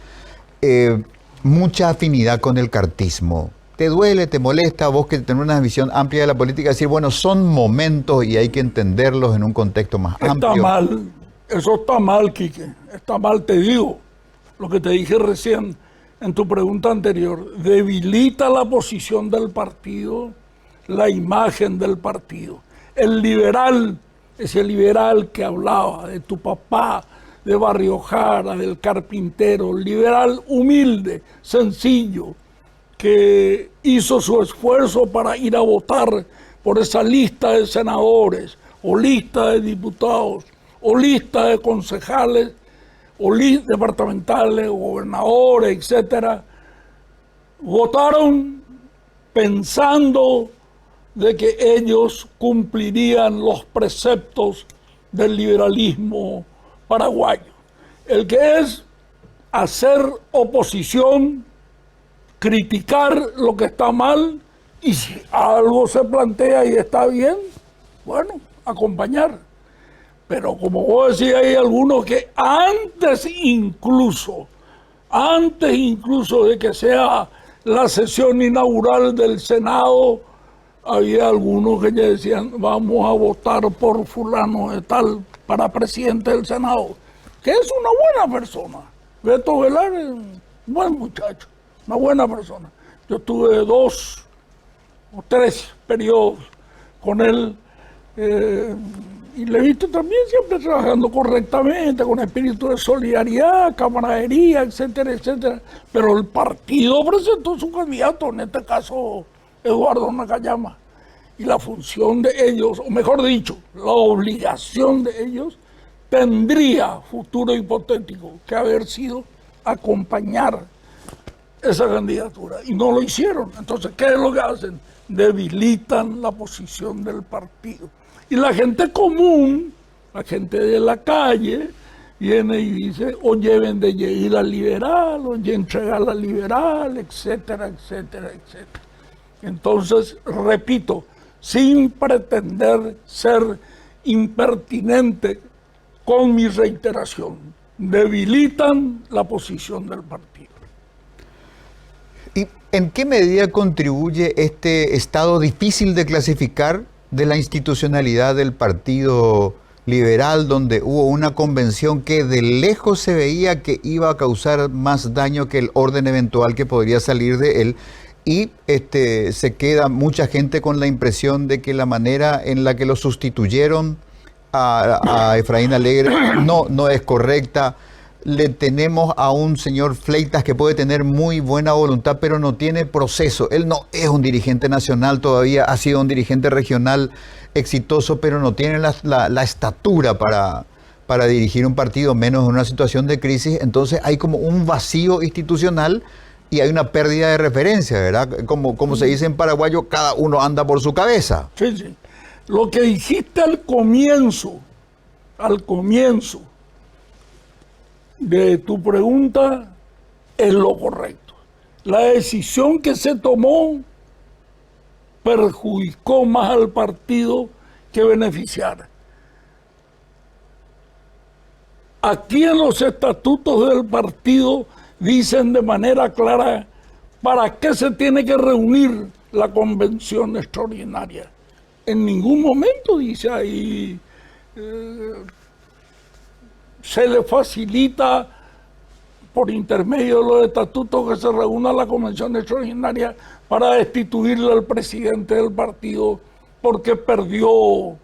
A: mucha afinidad con el cartismo. ¿Te duele, te molesta, vos que tenés una visión amplia de la política, decir, bueno, son momentos y hay que entenderlos en un contexto más amplio?
F: Está mal, eso está mal, Quique, está mal, te digo, lo que te dije recién en tu pregunta anterior, debilita la posición del partido, la imagen del partido. El liberal, ese liberal que hablaba de tu papá, de Barrio Jara, del carpintero, liberal humilde, sencillo, que hizo su esfuerzo para ir a votar por esa lista de senadores, o lista de diputados, o lista de concejales, o listas departamentales, o gobernadores, etcétera, votaron pensando de que ellos cumplirían los preceptos del liberalismo paraguayo. El que es hacer oposición, criticar lo que está mal, y si algo se plantea y está bien, bueno, acompañar. Pero como vos decís, hay algunos que antes incluso de que sea la sesión inaugural del Senado, había algunos que ya decían, vamos a votar por fulano de tal para presidente del Senado, que es una buena persona. Beto Velar es un buen muchacho, una buena persona. Yo tuve 2 o 3 periodos con él, y le he visto también siempre trabajando correctamente, con espíritu de solidaridad, camaradería, etcétera, etcétera. Pero el partido presentó su candidato, en este caso Eduardo Nakayama. Y la función de ellos, o mejor dicho, la obligación de ellos, tendría, futuro hipotético, que haber sido acompañar esa candidatura. Y no lo hicieron. Entonces, ¿qué es lo que hacen? Debilitan la posición del partido. Y la gente común, la gente de la calle, viene y dice, o lleven de ir al liberal, o entregar al liberal, etcétera, etcétera, etcétera. Entonces, repito, sin pretender ser impertinente con mi reiteración, debilitan la posición del partido.
A: ¿Y en qué medida contribuye este estado difícil de clasificar de la institucionalidad del Partido Liberal, donde hubo una convención que de lejos se veía que iba a causar más daño que el orden eventual que podría salir de él? Y se queda mucha gente con la impresión de que la manera en la que lo sustituyeron a Efraín Alegre no es correcta. Le tenemos a un señor Fleitas que puede tener muy buena voluntad, pero no tiene proceso. Él no es un dirigente nacional todavía, ha sido un dirigente regional exitoso, pero no tiene la estatura para dirigir un partido, menos en una situación de crisis. Entonces hay como un vacío institucional y hay una pérdida de referencia, ¿verdad? Como se dice en paraguayo, cada uno anda por su cabeza.
F: Sí, sí. Lo que dijiste al comienzo de tu pregunta es lo correcto. La decisión que se tomó perjudicó más al partido que beneficiara. Aquí en los estatutos del partido dicen de manera clara para qué se tiene que reunir la convención extraordinaria. En ningún momento dice ahí se le facilita por intermedio de los estatutos que se reúna la convención extraordinaria para destituirle al presidente del partido porque perdió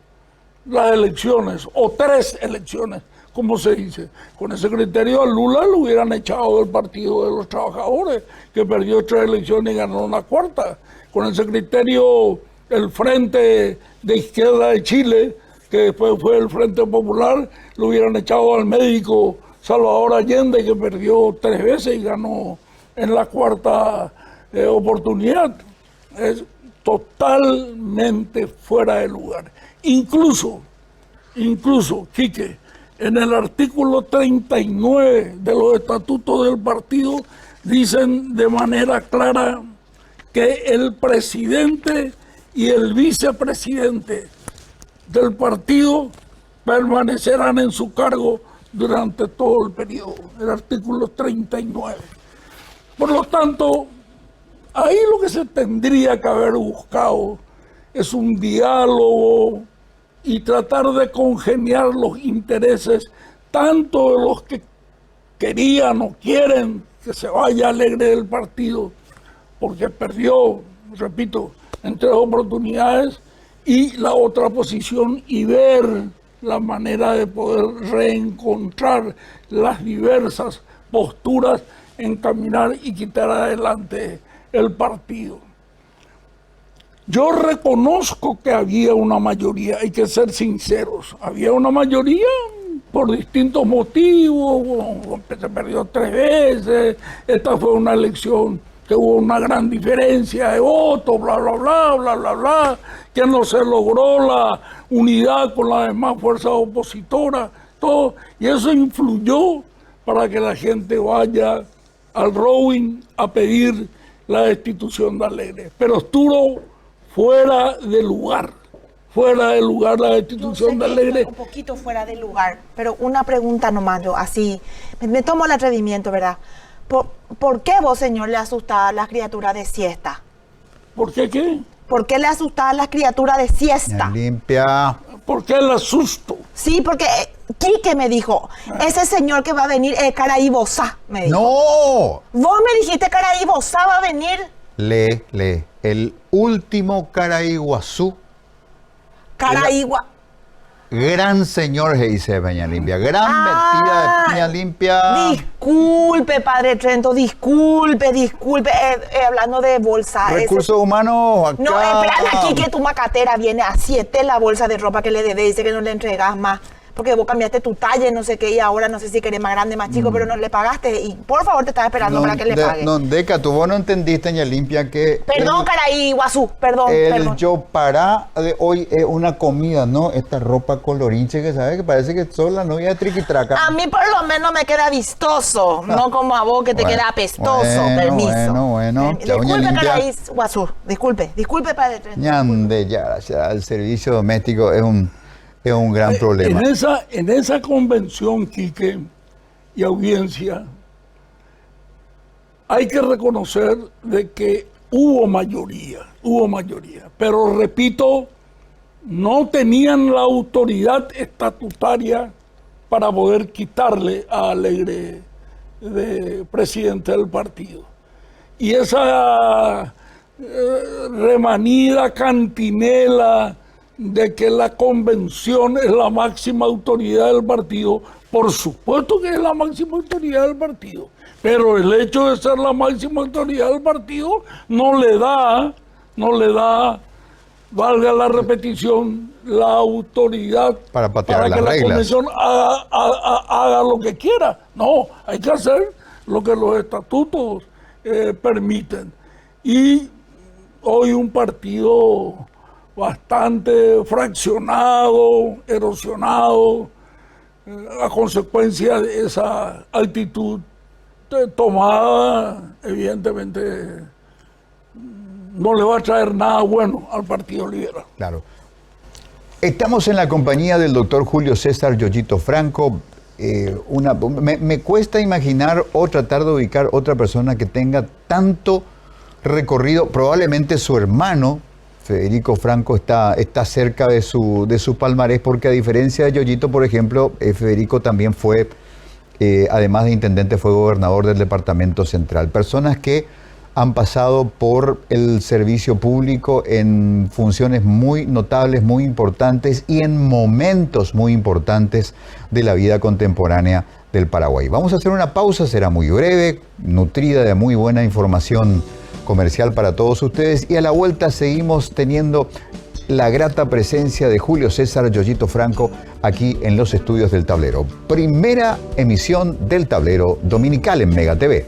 F: las elecciones, o 3 elecciones, como se dice. Con ese criterio a Lula lo hubieran echado del Partido de los Trabajadores, que perdió 3 elecciones y ganó una 4ª. Con ese criterio el Frente de Izquierda de Chile, que después fue el Frente Popular, lo hubieran echado al médico Salvador Allende, que perdió 3 veces y ganó en la 4ª oportunidad. Es totalmente fuera de lugar. Incluso, Quique, en el artículo 39 de los estatutos del partido dicen de manera clara que el presidente y el vicepresidente del partido permanecerán en su cargo durante todo el periodo, el artículo 39. Por lo tanto, ahí lo que se tendría que haber buscado es un diálogo y tratar de congeniar los intereses tanto de los que querían o quieren que se vaya Alegre del partido, porque perdió, repito, en 3 oportunidades, y la otra posición, y ver la manera de poder reencontrar las diversas posturas, encaminar y quitar adelante el partido. Yo reconozco que había una mayoría, hay que ser sinceros, había una mayoría por distintos motivos, se perdió 3 veces, esta fue una elección que hubo una gran diferencia de votos, bla, bla, bla, bla, bla, bla, que no se logró la unidad con las demás fuerzas opositoras, todo, y eso influyó para que la gente vaya al Rowing a pedir la destitución de Alegre. Pero estuvo fuera de lugar la destitución de Alegre.
D: Un poquito fuera de lugar, pero una pregunta nomás yo, así, me tomo el atrevimiento, ¿verdad? ¿Por qué vos, señor, le asustaba a las criaturas de siesta?
F: ¿Por qué qué?
D: ¿Por qué le asustaba a las criaturas de siesta?
A: Limpia.
F: ¿Por qué el asusto?
D: Sí, porque Quique me dijo, ese señor que va a venir es Caraí Bozá, me dijo.
A: ¡No!
D: Vos me dijiste Caraí Bozá va a venir.
A: Lee. El último Caraiguazú.
D: Caraígua.
A: Gran señor, se dice Peña Limpia. Gran metida de Peña Limpia.
D: Disculpe, padre Trento, disculpe. Hablando de bolsa.
A: Recursos humanos, acá.
D: No, espera aquí que tu macatera viene a 7 la bolsa de ropa que le debe. Dice que no le entregas más. Porque vos cambiaste tu talla, no sé qué, y ahora no sé si querés más grande, más chico, pero no le pagaste. Y por favor te estaba esperando para que le pague.
A: No, Deca, tú vos no entendiste, Peña Limpia, que...
D: Perdón, Caraí, Guazú, perdón.
A: Yo para de hoy es una comida, ¿no? Esta ropa colorinche que sabes que parece que sos la novia de Triquitraca.
D: A mí por lo menos me queda vistoso, no como a vos que te queda apestoso. Permiso.
A: Bueno.
D: Disculpe, Caraí, Guazú, disculpe, padre Trento.
A: Ñande, ya, el servicio doméstico es un gran problema.
F: En esa convención, Quique, y audiencia, hay que reconocer de que hubo mayoría, pero repito, no tenían la autoridad estatutaria para poder quitarle a Alegre de presidente del partido. Y esa remanida cantinela de que la convención es la máxima autoridad del partido, por supuesto que es la máxima autoridad del partido, pero el hecho de ser la máxima autoridad del partido no le da, valga la repetición, la autoridad
A: para patear
F: que
A: las
F: la
A: reglas.
F: convención haga lo que quiera. No, hay que hacer lo que los estatutos permiten. Y hoy un partido bastante fraccionado, erosionado, a consecuencia de esa actitud tomada, evidentemente no le va a traer nada bueno al Partido Liberal.
A: Claro. Estamos en la compañía del doctor Julio César Yoyito Franco. Me cuesta imaginar o tratar de ubicar otra persona que tenga tanto recorrido. Probablemente su hermano Federico Franco está cerca de su palmarés, porque a diferencia de Yoyito, por ejemplo, Federico también fue, además de intendente, fue gobernador del Departamento Central. Personas que han pasado por el servicio público en funciones muy notables, muy importantes y en momentos muy importantes de la vida contemporánea del Paraguay. Vamos a hacer una pausa, será muy breve, nutrida de muy buena información comercial para todos ustedes, y a la vuelta seguimos teniendo la grata presencia de Julio César Yoyito Franco aquí en los estudios del Tablero. Primera emisión del Tablero Dominical en Mega TV.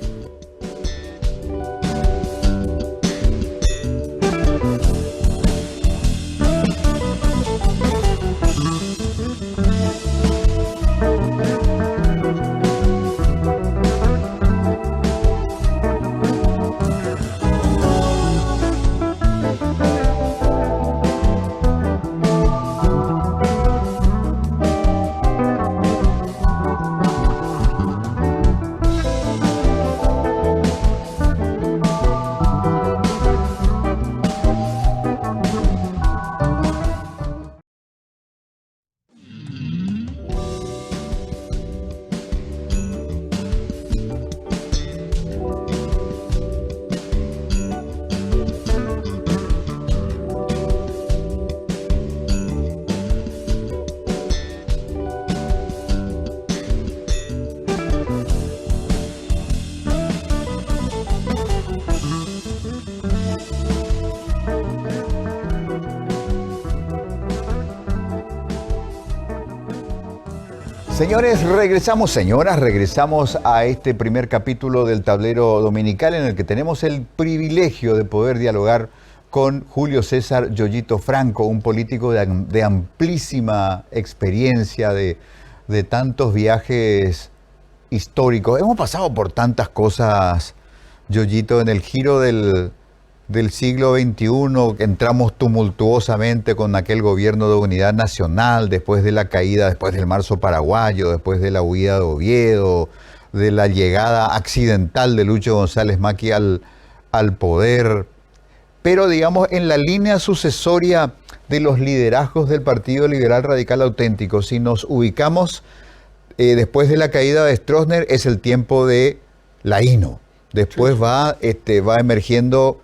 A: Señores, regresamos, señoras, regresamos a este primer capítulo del Tablero Dominical en el que tenemos el privilegio de poder dialogar con Julio César Yoyito Franco, un político de amplísima experiencia, de tantos viajes históricos. Hemos pasado por tantas cosas, Yoyito, en el giro del siglo XXI, entramos tumultuosamente con aquel gobierno de unidad nacional, después de la caída, después del marzo paraguayo, después de la huida de Oviedo, de la llegada accidental de Lucho González Macri al poder. Pero digamos, en la línea sucesoria de los liderazgos del Partido Liberal Radical Auténtico, si nos ubicamos después de la caída de Stroessner, es el tiempo de Laíno. Después va emergiendo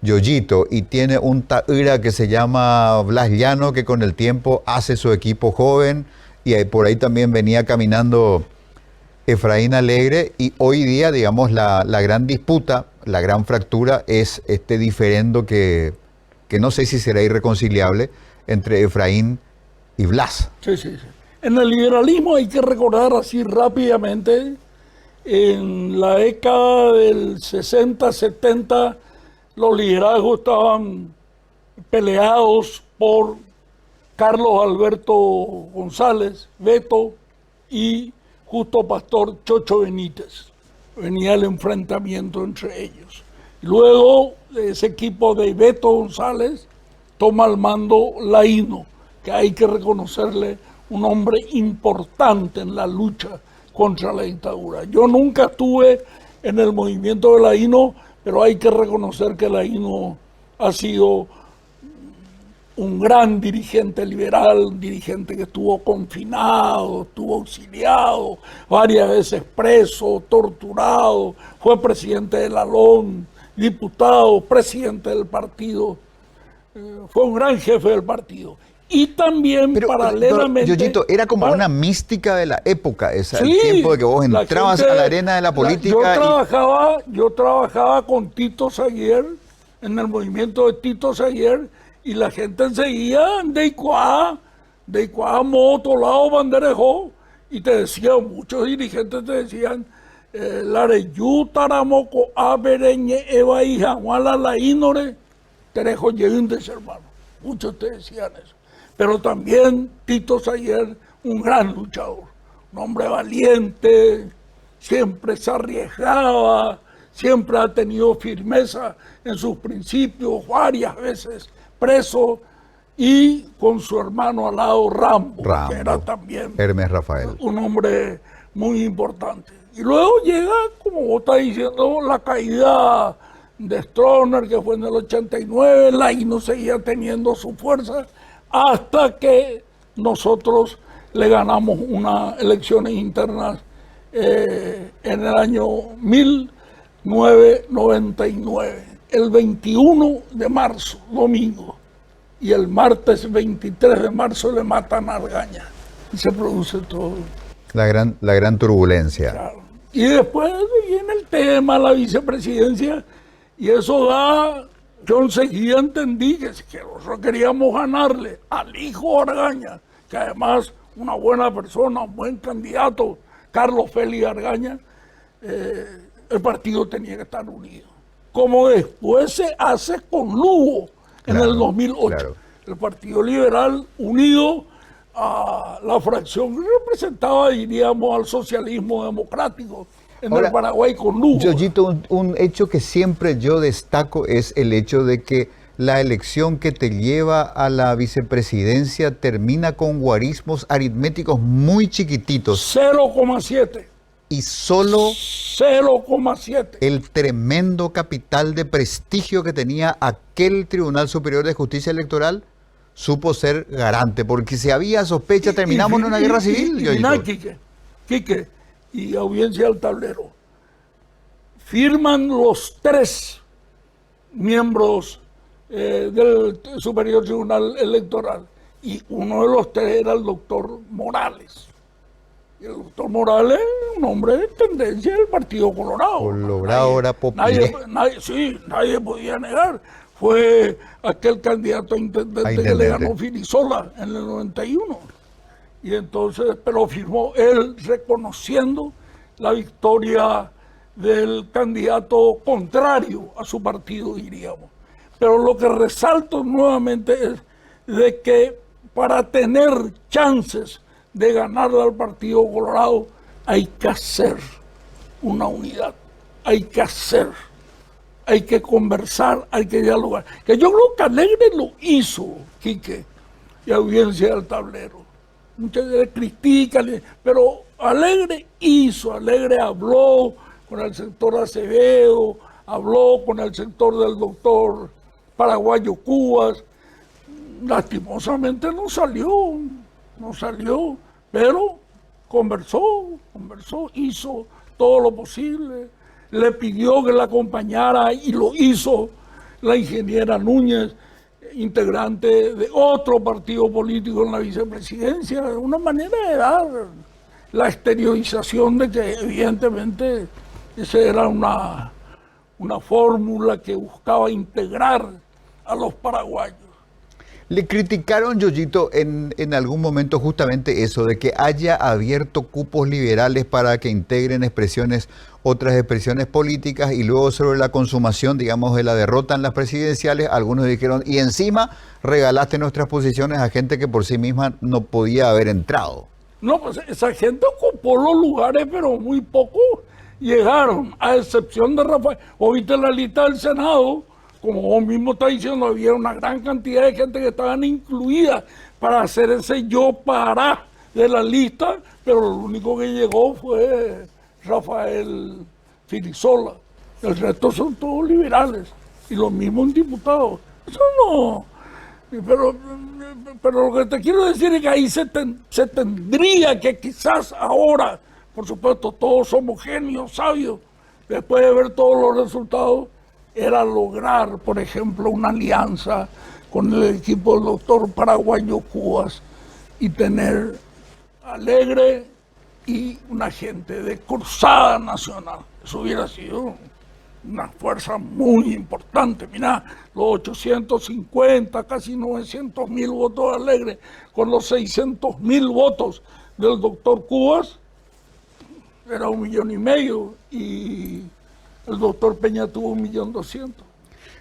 A: Yoyito y tiene un taíra que se llama Blas Llano, que con el tiempo hace su equipo joven, y por ahí también venía caminando Efraín Alegre, y hoy día, digamos, la gran disputa, la gran fractura es este diferendo que no sé si será irreconciliable entre Efraín y Blas.
F: Sí, sí, sí. En el liberalismo hay que recordar así rápidamente, en la década del 60, 70, los liderazgos estaban peleados por Carlos Alberto González, Beto, y Justo Pastor Chocho Benítez. Venía el enfrentamiento entre ellos. Luego ese equipo de Beto González toma al mando Laíno, que hay que reconocerle un hombre importante en la lucha contra la dictadura. Yo nunca estuve en el movimiento de Laíno, pero hay que reconocer que Laíno ha sido un gran dirigente liberal, un dirigente que estuvo confinado, estuvo auxiliado, varias veces preso, torturado, fue presidente del ALON, diputado, presidente del partido, fue un gran jefe del partido. Y también paralelamente...
A: Yoyito, era como una mística de la época esa,
F: sí,
A: el tiempo de que vos entrabas a la arena de la política.
F: Yo trabajaba con Tito Saguier, en el movimiento de Tito Saguier, y la gente enseguida de Icuá, Moto, Lado, Banderejó, y te decían, muchos dirigentes te decían, Lareyu, Taramoco, Abereñe, Eva, Hija, Juana, La Ínore, Terejo, Yegundes, hermano. Muchos te decían eso. Pero también Tito Saguier, un gran luchador, un hombre valiente, siempre se arriesgaba, siempre ha tenido firmeza en sus principios, varias veces preso, y con su hermano al lado Rambo, que era también
A: Hermes Rafael,
F: un hombre muy importante. Y luego llega, como vos estás diciendo, la caída de Stroessner, que fue en el 89, Laíno seguía teniendo su fuerza, hasta que nosotros le ganamos unas elecciones internas en el año 1999, el 21 de marzo, domingo, y el martes 23 de marzo le matan a Argaña, y se produce todo.
A: La gran turbulencia.
F: Claro. Y después viene el tema, la vicepresidencia, y eso da... Yo enseguida entendí que nosotros queríamos ganarle al hijo Argaña, que además una buena persona, un buen candidato, Carlos Félix Argaña, el partido tenía que estar unido. Como después se hace con Lugo en el 2008. Claro. El Partido Liberal unido a la fracción que representaba, diríamos, al socialismo democrático. Ahora, el Paraguay con Lugo.
A: Yoyito, un hecho que siempre yo destaco es el hecho de que la elección que te lleva a la vicepresidencia termina con guarismos aritméticos muy chiquititos.
F: 0,7.
A: Y solo
F: 0,7.
A: el tremendo capital de prestigio que tenía aquel Tribunal Superior de Justicia Electoral supo ser garante, porque si había sospecha terminamos en una guerra civil.
F: Quique, y audiencia del tablero, firman los 3 miembros del Superior Tribunal Electoral, y uno de los 3 era el doctor Morales. Y el doctor Morales, un hombre de tendencia del Partido Colorado.
A: Colorado era popular.
F: Nadie podía negar. Fue aquel candidato a intendente que le ganó Filisola en el 91. Y entonces, pero firmó él reconociendo la victoria del candidato contrario a su partido, diríamos. Pero lo que resalto nuevamente es de que para tener chances de ganarle al Partido Colorado hay que hacer una unidad, hay que conversar, hay que dialogar. Que yo creo que Alegre lo hizo, Quique, y Audiencia del Tablero. Muchas veces critican, pero Alegre hizo, Alegre habló con el sector Acevedo, habló con el sector del doctor Paraguayo Cubas. Lastimosamente no salió, pero conversó, hizo todo lo posible, le pidió que la acompañara y lo hizo la ingeniera Núñez, integrante de otro partido político en la vicepresidencia, una manera de dar la exteriorización de que evidentemente esa era una fórmula que buscaba integrar a los paraguayos.
A: Le criticaron, Yoyito, en algún momento justamente eso, de que haya abierto cupos liberales para que integren otras expresiones políticas, y luego sobre la consumación, digamos, de la derrota en las presidenciales, algunos dijeron, y encima regalaste nuestras posiciones a gente que por sí misma no podía haber entrado.
F: No, pues esa gente ocupó los lugares, pero muy pocos llegaron, a excepción de Rafael. O viste la lista del Senado, como vos mismo estás diciendo, había una gran cantidad de gente que estaban incluidas para hacer ese yo para de la lista, pero lo único que llegó fue Rafael Filisola. El resto son todos liberales y los mismos diputados. Eso no. Pero lo que te quiero decir es que ahí se tendría que quizás ahora, por supuesto, todos somos genios, sabios, después de ver todos los resultados, era lograr, por ejemplo, una alianza con el equipo del doctor Paraguayo Cubas y tener Alegre y una gente de Cruzada Nacional. Eso hubiera sido una fuerza muy importante. Mirá, los 850, casi 900.000 votos de Alegre con los 600.000 votos del doctor Cubas, era 1,5 millones, y el doctor Peña tuvo 1,200,000.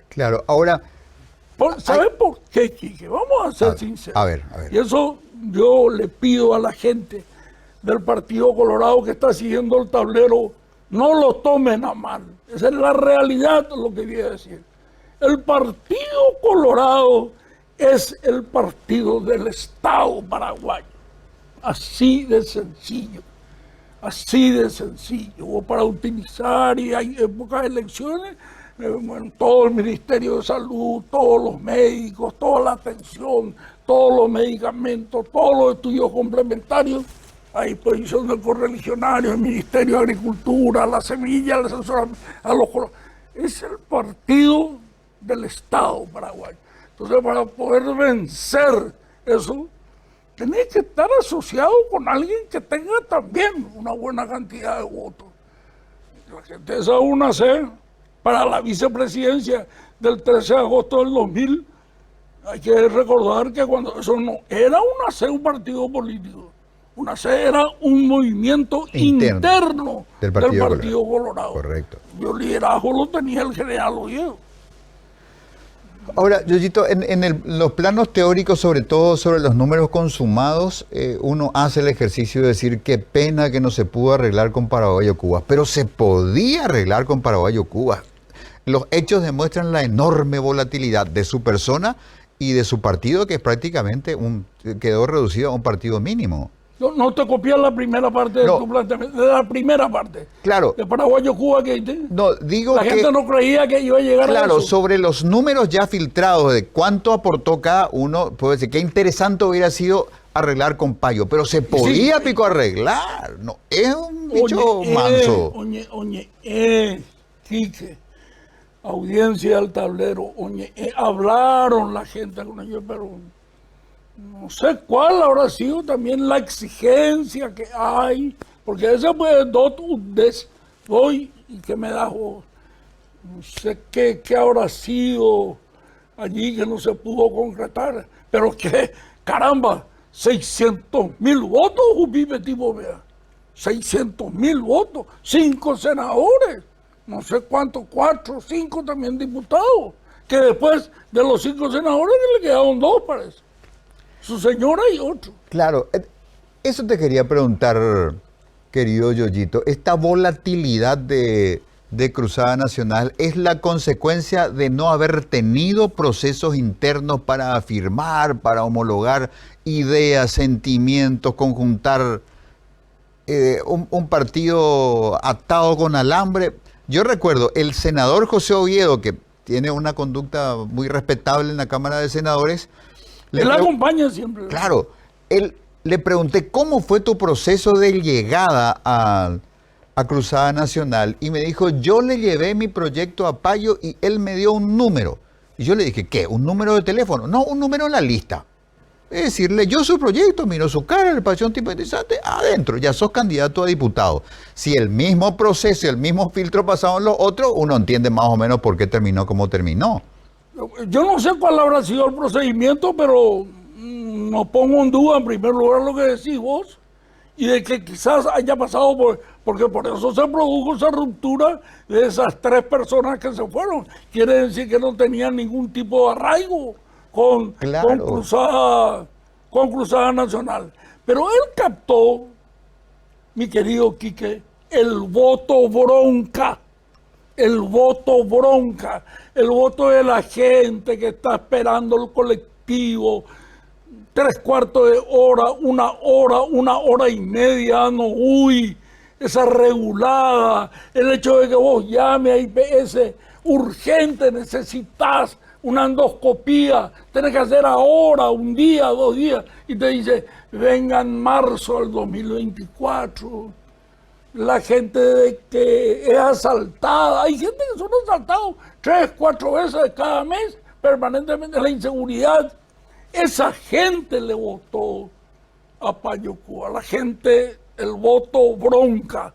A: Claro, ahora...
F: ¿Sabes por qué, Quique? Vamos a ser sinceros.
A: A ver.
F: Y eso yo le pido a la gente del Partido Colorado que está siguiendo el tablero, no lo tomen a mal. Esa es la realidad de lo que voy a decir. El Partido Colorado es el partido del Estado paraguayo. Así de sencillo. O para utilizar, y hay épocas de elecciones, todo el Ministerio de Salud, todos los médicos, toda la atención, todos los medicamentos, todos los estudios complementarios, a disposición del correligionario, el Ministerio de Agricultura, la semilla, el asesoramiento, es el partido del Estado paraguayo. Entonces, para poder vencer eso, tenés que estar asociado con alguien que tenga también una buena cantidad de votos. La gente esa una C para la vicepresidencia del 13 de agosto del 2000, hay que recordar que cuando eso no era una C, un partido político. Una C era un movimiento interno del Partido Colorado.
A: Correcto.
F: Y el liderazgo lo tenía el general Oviedo.
A: Ahora, Yoyito, en los planos teóricos, sobre todo sobre los números consumados, uno hace el ejercicio de decir qué pena que no se pudo arreglar con Paraguayo Cubas, pero se podía arreglar con Paraguayo Cubas. Los hechos demuestran la enorme volatilidad de su persona y de su partido, que prácticamente quedó reducido a un partido mínimo.
F: No te copias la primera parte de tu planteamiento, de la primera parte.
A: Claro.
F: De Paraguayo Cuba que
A: no, digo
F: la gente no creía que iba a llegar a eso.
A: Claro, sobre los números ya filtrados de cuánto aportó cada uno, puedo decir, qué interesante hubiera sido arreglar con Payo, pero se podía pico arreglar. No, es un bicho manso.
F: Quique, Audiencia del Tablero, hablaron la gente con ellos, pero no sé cuál habrá sido también la exigencia que hay, porque ese fue hoy y que me da, no sé qué habrá sido allí que no se pudo concretar, pero que caramba, 600.000 votos, Ubibe tipo, vea. 600.000 votos, 5 senadores, no sé cuántos, 4 o 5 también diputados, que después de los 5 senadores le quedaron 2, parece. Su señora y otro.
A: Claro, eso te quería preguntar, querido Yoyito. Esta volatilidad de Cruzada Nacional es la consecuencia de no haber tenido procesos internos para afirmar, para homologar ideas, sentimientos, conjuntar un partido atado con alambre. Yo recuerdo, el senador José Oviedo, que tiene una conducta muy respetable en la Cámara de Senadores.
F: Él acompaña siempre.
A: Claro, le pregunté, ¿cómo fue tu proceso de llegada a Cruzada Nacional? Y me dijo, yo le llevé mi proyecto a Payo y él me dio un número. Y yo le dije, ¿qué? ¿Un número de teléfono? No, un número en la lista. Es decir, leyó su proyecto, miró su cara, le pareció un tipo interesante, adentro, ya sos candidato a diputado. Si el mismo proceso, el mismo filtro pasaron los otros, uno entiende más o menos por qué terminó como terminó.
F: Yo no sé cuál habrá sido el procedimiento, pero no pongo en duda en primer lugar lo que decís vos y de que quizás haya pasado porque por eso se produjo esa ruptura de esas 3 personas que se fueron. Quiere decir que no tenían ningún tipo de arraigo con Cruzada Nacional. Pero él captó, mi querido Quique, el voto bronca. El voto bronca, el voto de la gente que está esperando el colectivo, 3/4 de hora, 1 hora y media, no, uy, esa regulada, el hecho de que vos llames a IPS urgente, necesitas una endoscopía, tenés que hacer ahora, 1 día, 2 días, y te dice, venga en marzo del 2024. La gente de que es asaltada, hay gente que son asaltados 3, 4 veces cada mes, permanentemente la inseguridad. Esa gente le votó a Payo Cuba, la gente, el voto bronca.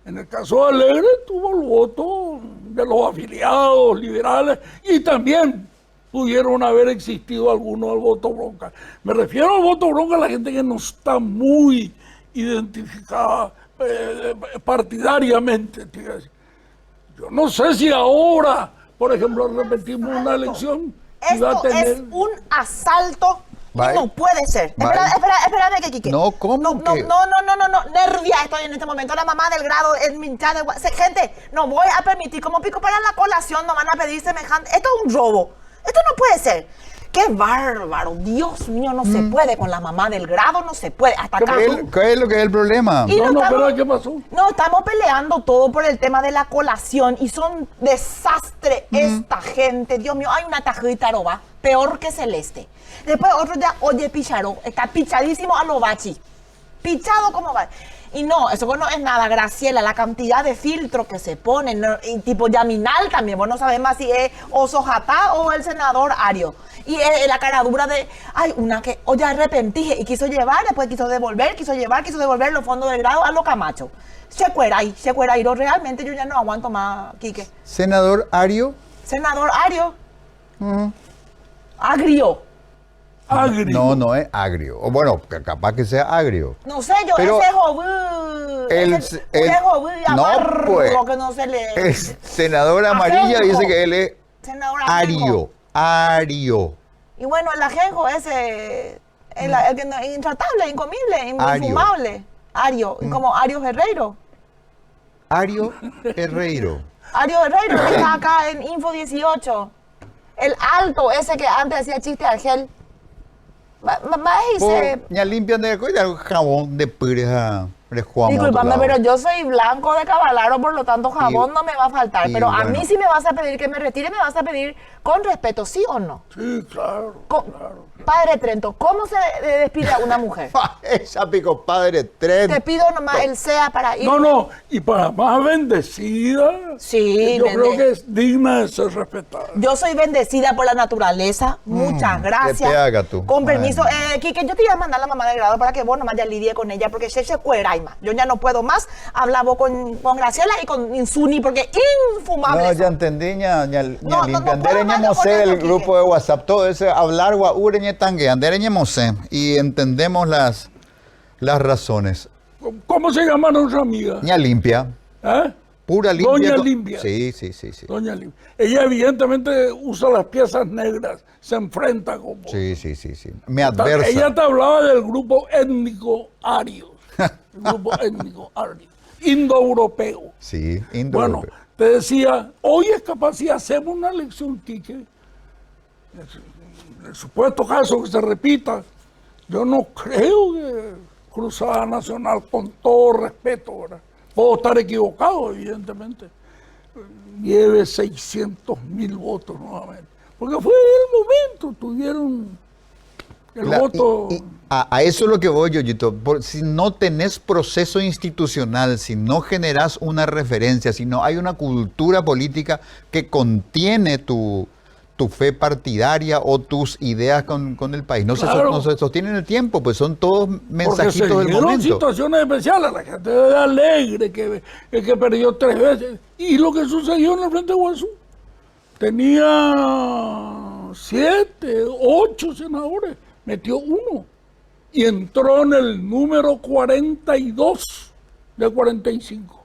F: En el caso de Alegre tuvo el voto de los afiliados liberales y también pudieron haber existido algunos del voto bronca. Me refiero al voto bronca a la gente que no está muy identificada partidariamente. Yo no sé si ahora, por ejemplo, repetimos una elección y va a
D: Esto
F: tener...
D: es un asalto que
A: Bye.
D: no puede ser.
A: Bye.
D: Espérame que Quique.
A: No, ¿cómo
D: No,
A: que?
D: no. Nervia estoy en este momento. La mamá del grado es mi chat de gente, no voy a permitir, como pico para la colación, no van a pedir semejante. Esto es un robo. Esto no puede ser. ¡Qué bárbaro! Dios mío, no se puede con la mamá del grado, no se puede. Hasta acá.
A: ¿Qué es lo que es el problema?
D: Y
F: No,
D: estamos-
F: pero ¿qué pasó?
D: No, estamos peleando todo por el tema de la colación y son desastre esta gente. Dios mío, hay una tajita aroba, peor que Celeste. Después otro día, oye, Picharo, está pichadísimo a lo bachi. Pichado como va. Y no, eso no es nada, Graciela, la cantidad de filtros que se ponen, ¿no? Y tipo Yaminal también, vos no sabemos si es Oso Jatá o el senador Ario. Y la caradura de, ay, una que, oye, arrepentí y quiso llevar, después quiso devolver los fondos del grado a los Camacho. Se cuera, realmente yo ya no aguanto más, Quique.
A: Senador Ario.
D: Senador Ario. Agrio.
F: Agrio.
A: No es agrio. O bueno, capaz que sea agrio.
D: No sé, yo,
A: Pero
D: ese jovú, ese jovú
A: no,
D: amargo
A: pues,
D: que no se le...
A: el senador amarilla
D: Ajenjo.
A: dice que él es
D: Senador ajenjo.
A: Ario.
D: Y bueno, el ajenjo ese, el que no, intratable, incomible,
A: Ario.
D: infumable. Ario, como Ario Herrero.
A: Ario Herreiro.
D: Ario Herrero, que está acá en Info 18. El alto, ese que antes hacía chiste al gel.
A: Ya limpian de jabón de pureza.
D: Disculpame, pero yo soy blanco de cabalaro, por lo tanto jabón no me va a faltar.
A: y
D: Pero a
A: bueno.
D: mí si me vas a pedir que me retire, me vas a pedir con respeto, ¿sí o no?
F: Sí, claro.
D: Padre Trento, ¿cómo se despide a una mujer?
A: Esa pico padre tren.
D: Te pido nomás el sea para ir.
F: No, y para más bendecida,
D: Sí,
F: yo creo que es digna de ser respetada.
D: Yo soy bendecida por la naturaleza. Muchas gracias.
A: que te haga tú.
D: Con permiso,
A: Bueno.
D: Quique, yo te iba a mandar a la mamá del grado para que vos nomás ya lidie con ella, porque se cueraima. Yo ya no puedo más. Hablaba con Graciela y con Insuni, porque infumable.
A: No, ya entendí,
D: No puedo
A: limpiandera,
D: más
A: no
D: yo con
A: sé
D: eso,
A: del
D: Quique.
A: grupo de WhatsApp, todo ese hablar guaure, tangue, andereñemose, y entendemos las razones.
F: ¿Cómo se llama nuestra amiga?
A: Ña limpia,
F: ¿Eh?
A: pura limpia.
F: Doña
A: con-
F: Limpia.
A: Sí.
F: Doña Limpia. Ella evidentemente usa las piezas negras, se enfrenta con vos.
A: Sí. Me adversa.
F: Ella te hablaba del grupo étnico ario. El grupo étnico ario. Indoeuropeo.
A: Sí,
F: Bueno,
A: indoeuropeo.
F: te decía, hoy es capaz si hacemos una elección, Quique, en el supuesto caso que se repita, yo no creo que Cruzada Nacional, con todo respeto, ¿verdad? Puedo estar equivocado, evidentemente, lleve 600.000 votos nuevamente. Porque fue el momento, tuvieron el voto.
A: Y a eso es lo que voy, Yoyito. Si no tenés proceso institucional, si no generás una referencia, si no hay una cultura política que contiene tu fe partidaria o tus ideas con el país, no
F: Claro.
A: se sostienen en el tiempo, pues son todos
F: Porque se
A: mensajitos del
F: dieron
A: momento.
F: situaciones especiales, la gente de Alegre, que perdió 3 veces. Y lo que sucedió en el Frente Guazú, tenía 7, 8 senadores, metió 1 y entró en el número 42 de 45.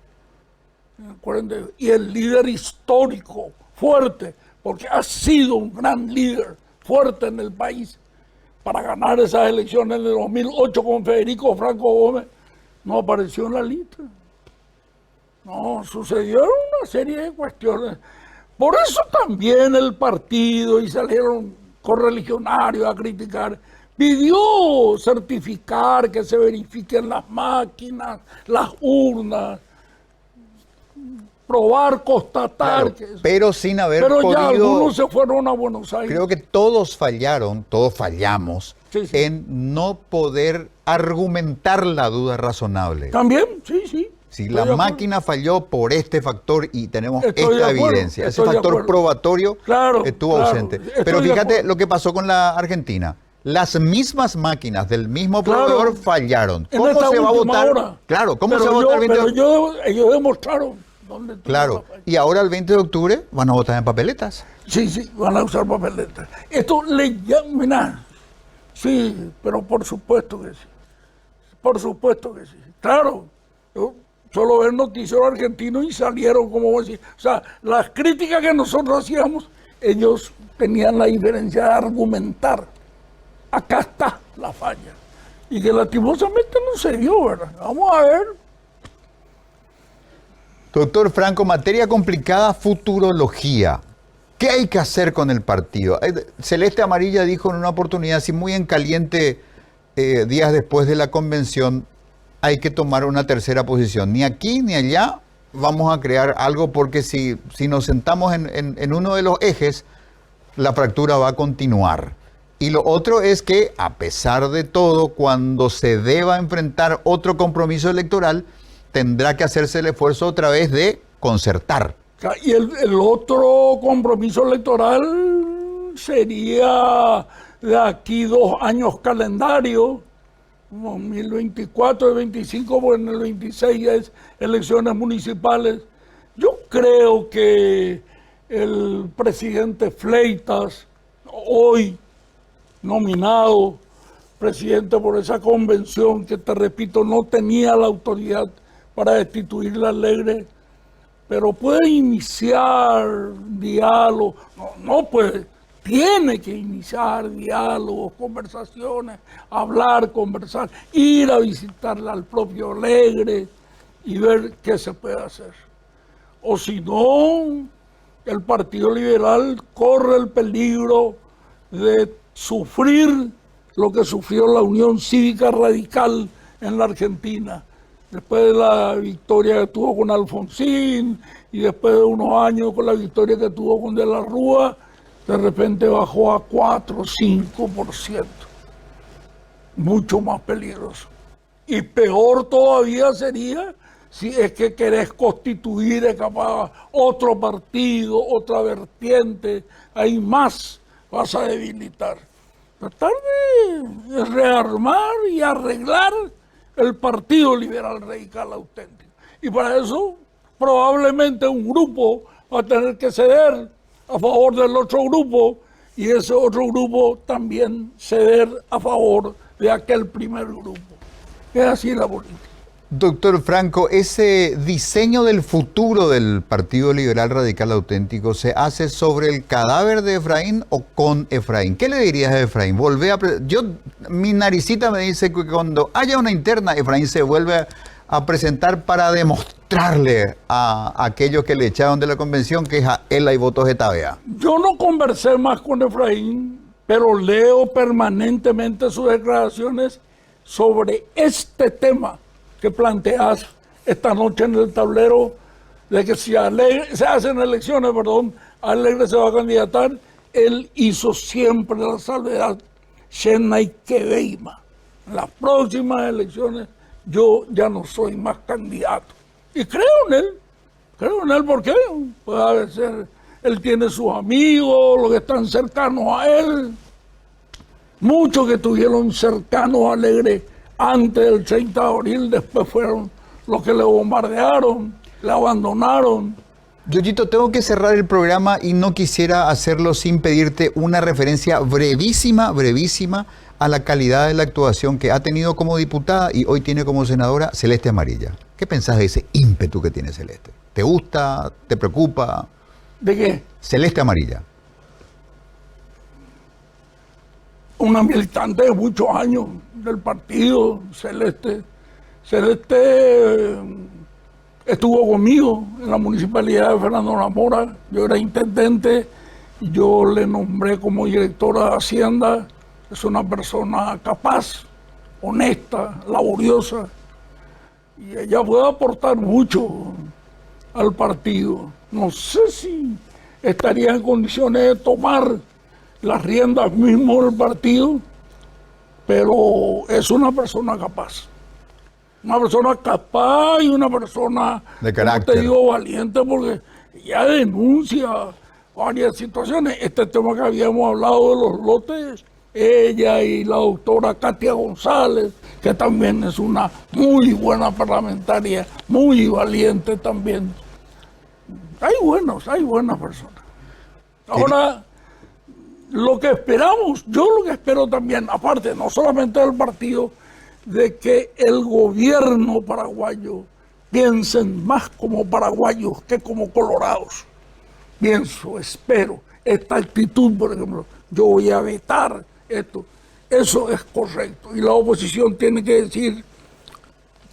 F: Y el líder histórico, fuerte, porque ha sido un gran líder, fuerte en el país, para ganar esas elecciones en el 2008 con Federico Franco Gómez, no apareció en la lista. No, sucedieron una serie de cuestiones. Por eso también el partido, y salieron correligionarios a criticar, pidió certificar que se verifiquen las máquinas, las urnas, probar, constatar.
A: Claro, pero sin haber
F: Pero ya
A: podido.
F: algunos se fueron a Buenos Aires.
A: Creo que todos fallamos
F: Sí.
A: en no poder argumentar la duda razonable.
F: También, sí.
A: Si
F: Estoy
A: la
F: de acuerdo.
A: máquina falló por este factor y tenemos
F: Estoy de
A: esta
F: acuerdo,
A: evidencia, ese
F: estoy de
A: factor
F: acuerdo.
A: probatorio
F: Claro,
A: estuvo
F: claro,
A: ausente.
F: estoy
A: Pero
F: de
A: fíjate
F: acuerdo.
A: lo que pasó con la Argentina. Las mismas máquinas del mismo
F: Claro.
A: proveedor fallaron.
F: En
A: ¿Cómo
F: esta
A: se va a
F: última
A: votar?
F: hora.
A: Claro, ¿cómo
F: Pero
A: se va a votar el 20 de octubre?
F: ellos demostraron dónde estuvo
A: Claro,
F: la falla.
A: y ahora el 20 de octubre van a votar en papeletas.
F: Sí, van a usar papeletas. Esto le llaman, sí, pero por supuesto que sí. Por supuesto que sí. Claro, yo solo ver noticiero argentino y salieron como decir. O sea, las críticas que nosotros hacíamos, ellos tenían la diferencia de argumentar. Acá está la falla. Y que lastimosamente no se dio, ¿verdad? Vamos a ver.
A: Doctor Franco, materia complicada, futurología. ¿Qué hay que hacer con el partido? Celeste Amarilla dijo en una oportunidad, así muy en caliente, días después de la convención, hay que tomar una tercera posición. Ni aquí ni allá vamos a crear algo porque si nos sentamos en uno de los ejes, la fractura va a continuar. Y lo otro es que, a pesar de todo, cuando se deba enfrentar otro compromiso electoral, tendrá que hacerse el esfuerzo otra vez de concertar.
F: Y el otro compromiso electoral sería de aquí 2 años calendario, 2024 y 2025, porque en el 26 es elecciones municipales. Yo creo que el presidente Fleitas, hoy nominado presidente por esa convención, que te repito, no tenía la autoridad para destituir la Alegre, pero puede iniciar diálogo, no puede, tiene que iniciar diálogos, conversaciones, hablar, conversar, ir a visitarla al propio Alegre y ver qué se puede hacer. O si no, el Partido Liberal corre el peligro de sufrir lo que sufrió la Unión Cívica Radical en la Argentina. Después de la victoria que tuvo con Alfonsín y después de unos años con la victoria que tuvo con De la Rúa, de repente bajó a 4 o 5%. Mucho más peligroso. Y peor todavía sería si es que querés constituir capaz otro partido, otra vertiente, ahí más vas a debilitar. Tratar de rearmar y arreglar el Partido Liberal Radical auténtico. Y para eso probablemente un grupo va a tener que ceder a favor del otro grupo y ese otro grupo también ceder a favor de aquel primer grupo. Es así la política.
A: Doctor Franco, ¿ese diseño del futuro del Partido Liberal Radical Auténtico se hace sobre el cadáver de Efraín o con Efraín? ¿Qué le dirías a Efraín? Mi naricita me dice que cuando haya una interna, Efraín se vuelve a presentar para demostrarle a aquellos que le echaron de la convención que es a él hay votos de tabea.
F: Yo no conversé más con Efraín, pero leo permanentemente sus declaraciones sobre este tema que planteas esta noche en el tablero, de que si se hacen elecciones, Alegre se va a candidatar. Él hizo siempre la salvedad, Shenai Kebeima. En las próximas elecciones yo ya no soy más candidato. Y creo en él porque puede ser, él tiene sus amigos, los que están cercanos a él, muchos que estuvieron cercanos a Alegre antes del 30 de abril, después fueron los que le bombardearon, le abandonaron.
A: Yoyito, tengo que cerrar el programa y no quisiera hacerlo sin pedirte una referencia brevísima a la calidad de la actuación que ha tenido como diputada y hoy tiene como senadora Celeste Amarilla. ¿Qué pensás de ese ímpetu que tiene Celeste? ¿Te gusta? ¿Te preocupa?
F: ¿De qué?
A: Celeste Amarilla.
F: Una militante de muchos años del partido, Celeste estuvo conmigo en la municipalidad de Fernando Mora. Yo era intendente, yo le nombré como directora de Hacienda. Es una persona capaz, honesta, laboriosa, y ella puede aportar mucho al partido. No sé si estaría en condiciones de tomar las riendas mismo del partido, pero es una persona capaz. Una persona capaz y una persona,
A: de carácter,
F: como te digo, valiente, porque ya denuncia varias situaciones. Este tema que habíamos hablado de los lotes, ella y la doctora Katia González, que también es una muy buena parlamentaria, muy valiente también. Hay buenas personas. Ahora, lo que esperamos, yo lo que espero también, aparte, no solamente del partido, de que el gobierno paraguayo piensen más como paraguayos que como colorados. Pienso, espero, esta actitud, por ejemplo, yo voy a vetar esto, eso es correcto. Y la oposición tiene que decir,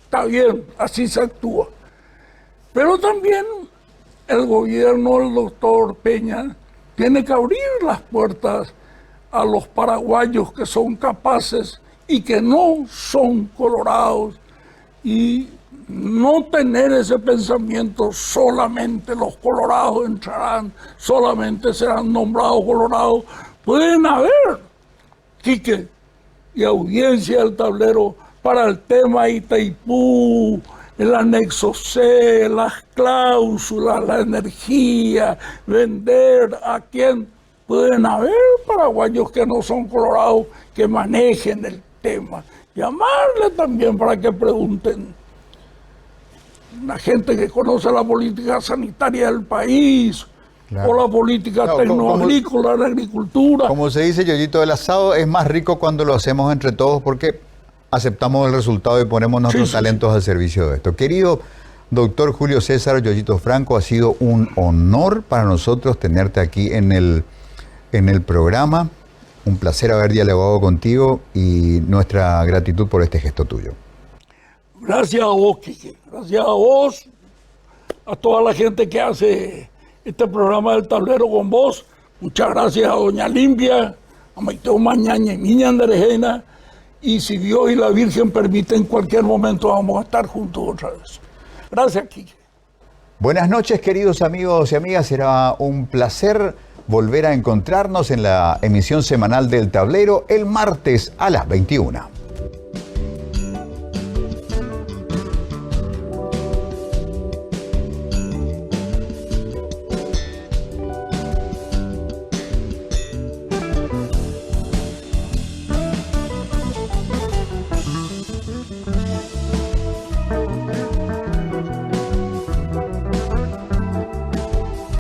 F: está bien, así se actúa. Pero también el gobierno del doctor Peña tiene que abrir las puertas a los paraguayos que son capaces y que no son colorados, y no tener ese pensamiento, solamente los colorados entrarán, solamente serán nombrados colorados. Pueden haber, Quique y audiencia del tablero, para el tema Itaipú, el anexo C, las cláusulas, la energía, vender a quién. Pueden haber paraguayos que no son colorados que manejen el tema. Llamarle también para que pregunten. La gente que conoce la política sanitaria del país, claro, o la política tecnoagrícola, la agricultura.
A: Como se dice, Yoyito, el asado es más rico cuando lo hacemos entre todos porque aceptamos el resultado y ponemos nuestros talentos al servicio de esto. Querido doctor Julio César Yoyito Franco, ha sido un honor para nosotros tenerte aquí en el programa. Un placer haber dialogado contigo y nuestra gratitud por este gesto tuyo.
F: Gracias a vos, Quique. Gracias a vos, a toda la gente que hace este programa del tablero con vos. Muchas gracias a Doña Limpia, a Maiteo Mañaña y Miña Anderejena. Y si Dios y la Virgen permiten, en cualquier momento vamos a estar juntos otra vez. Gracias, Quique.
A: Buenas noches, queridos amigos y amigas. Será un placer volver a encontrarnos en la emisión semanal del Tablero el martes a las 21.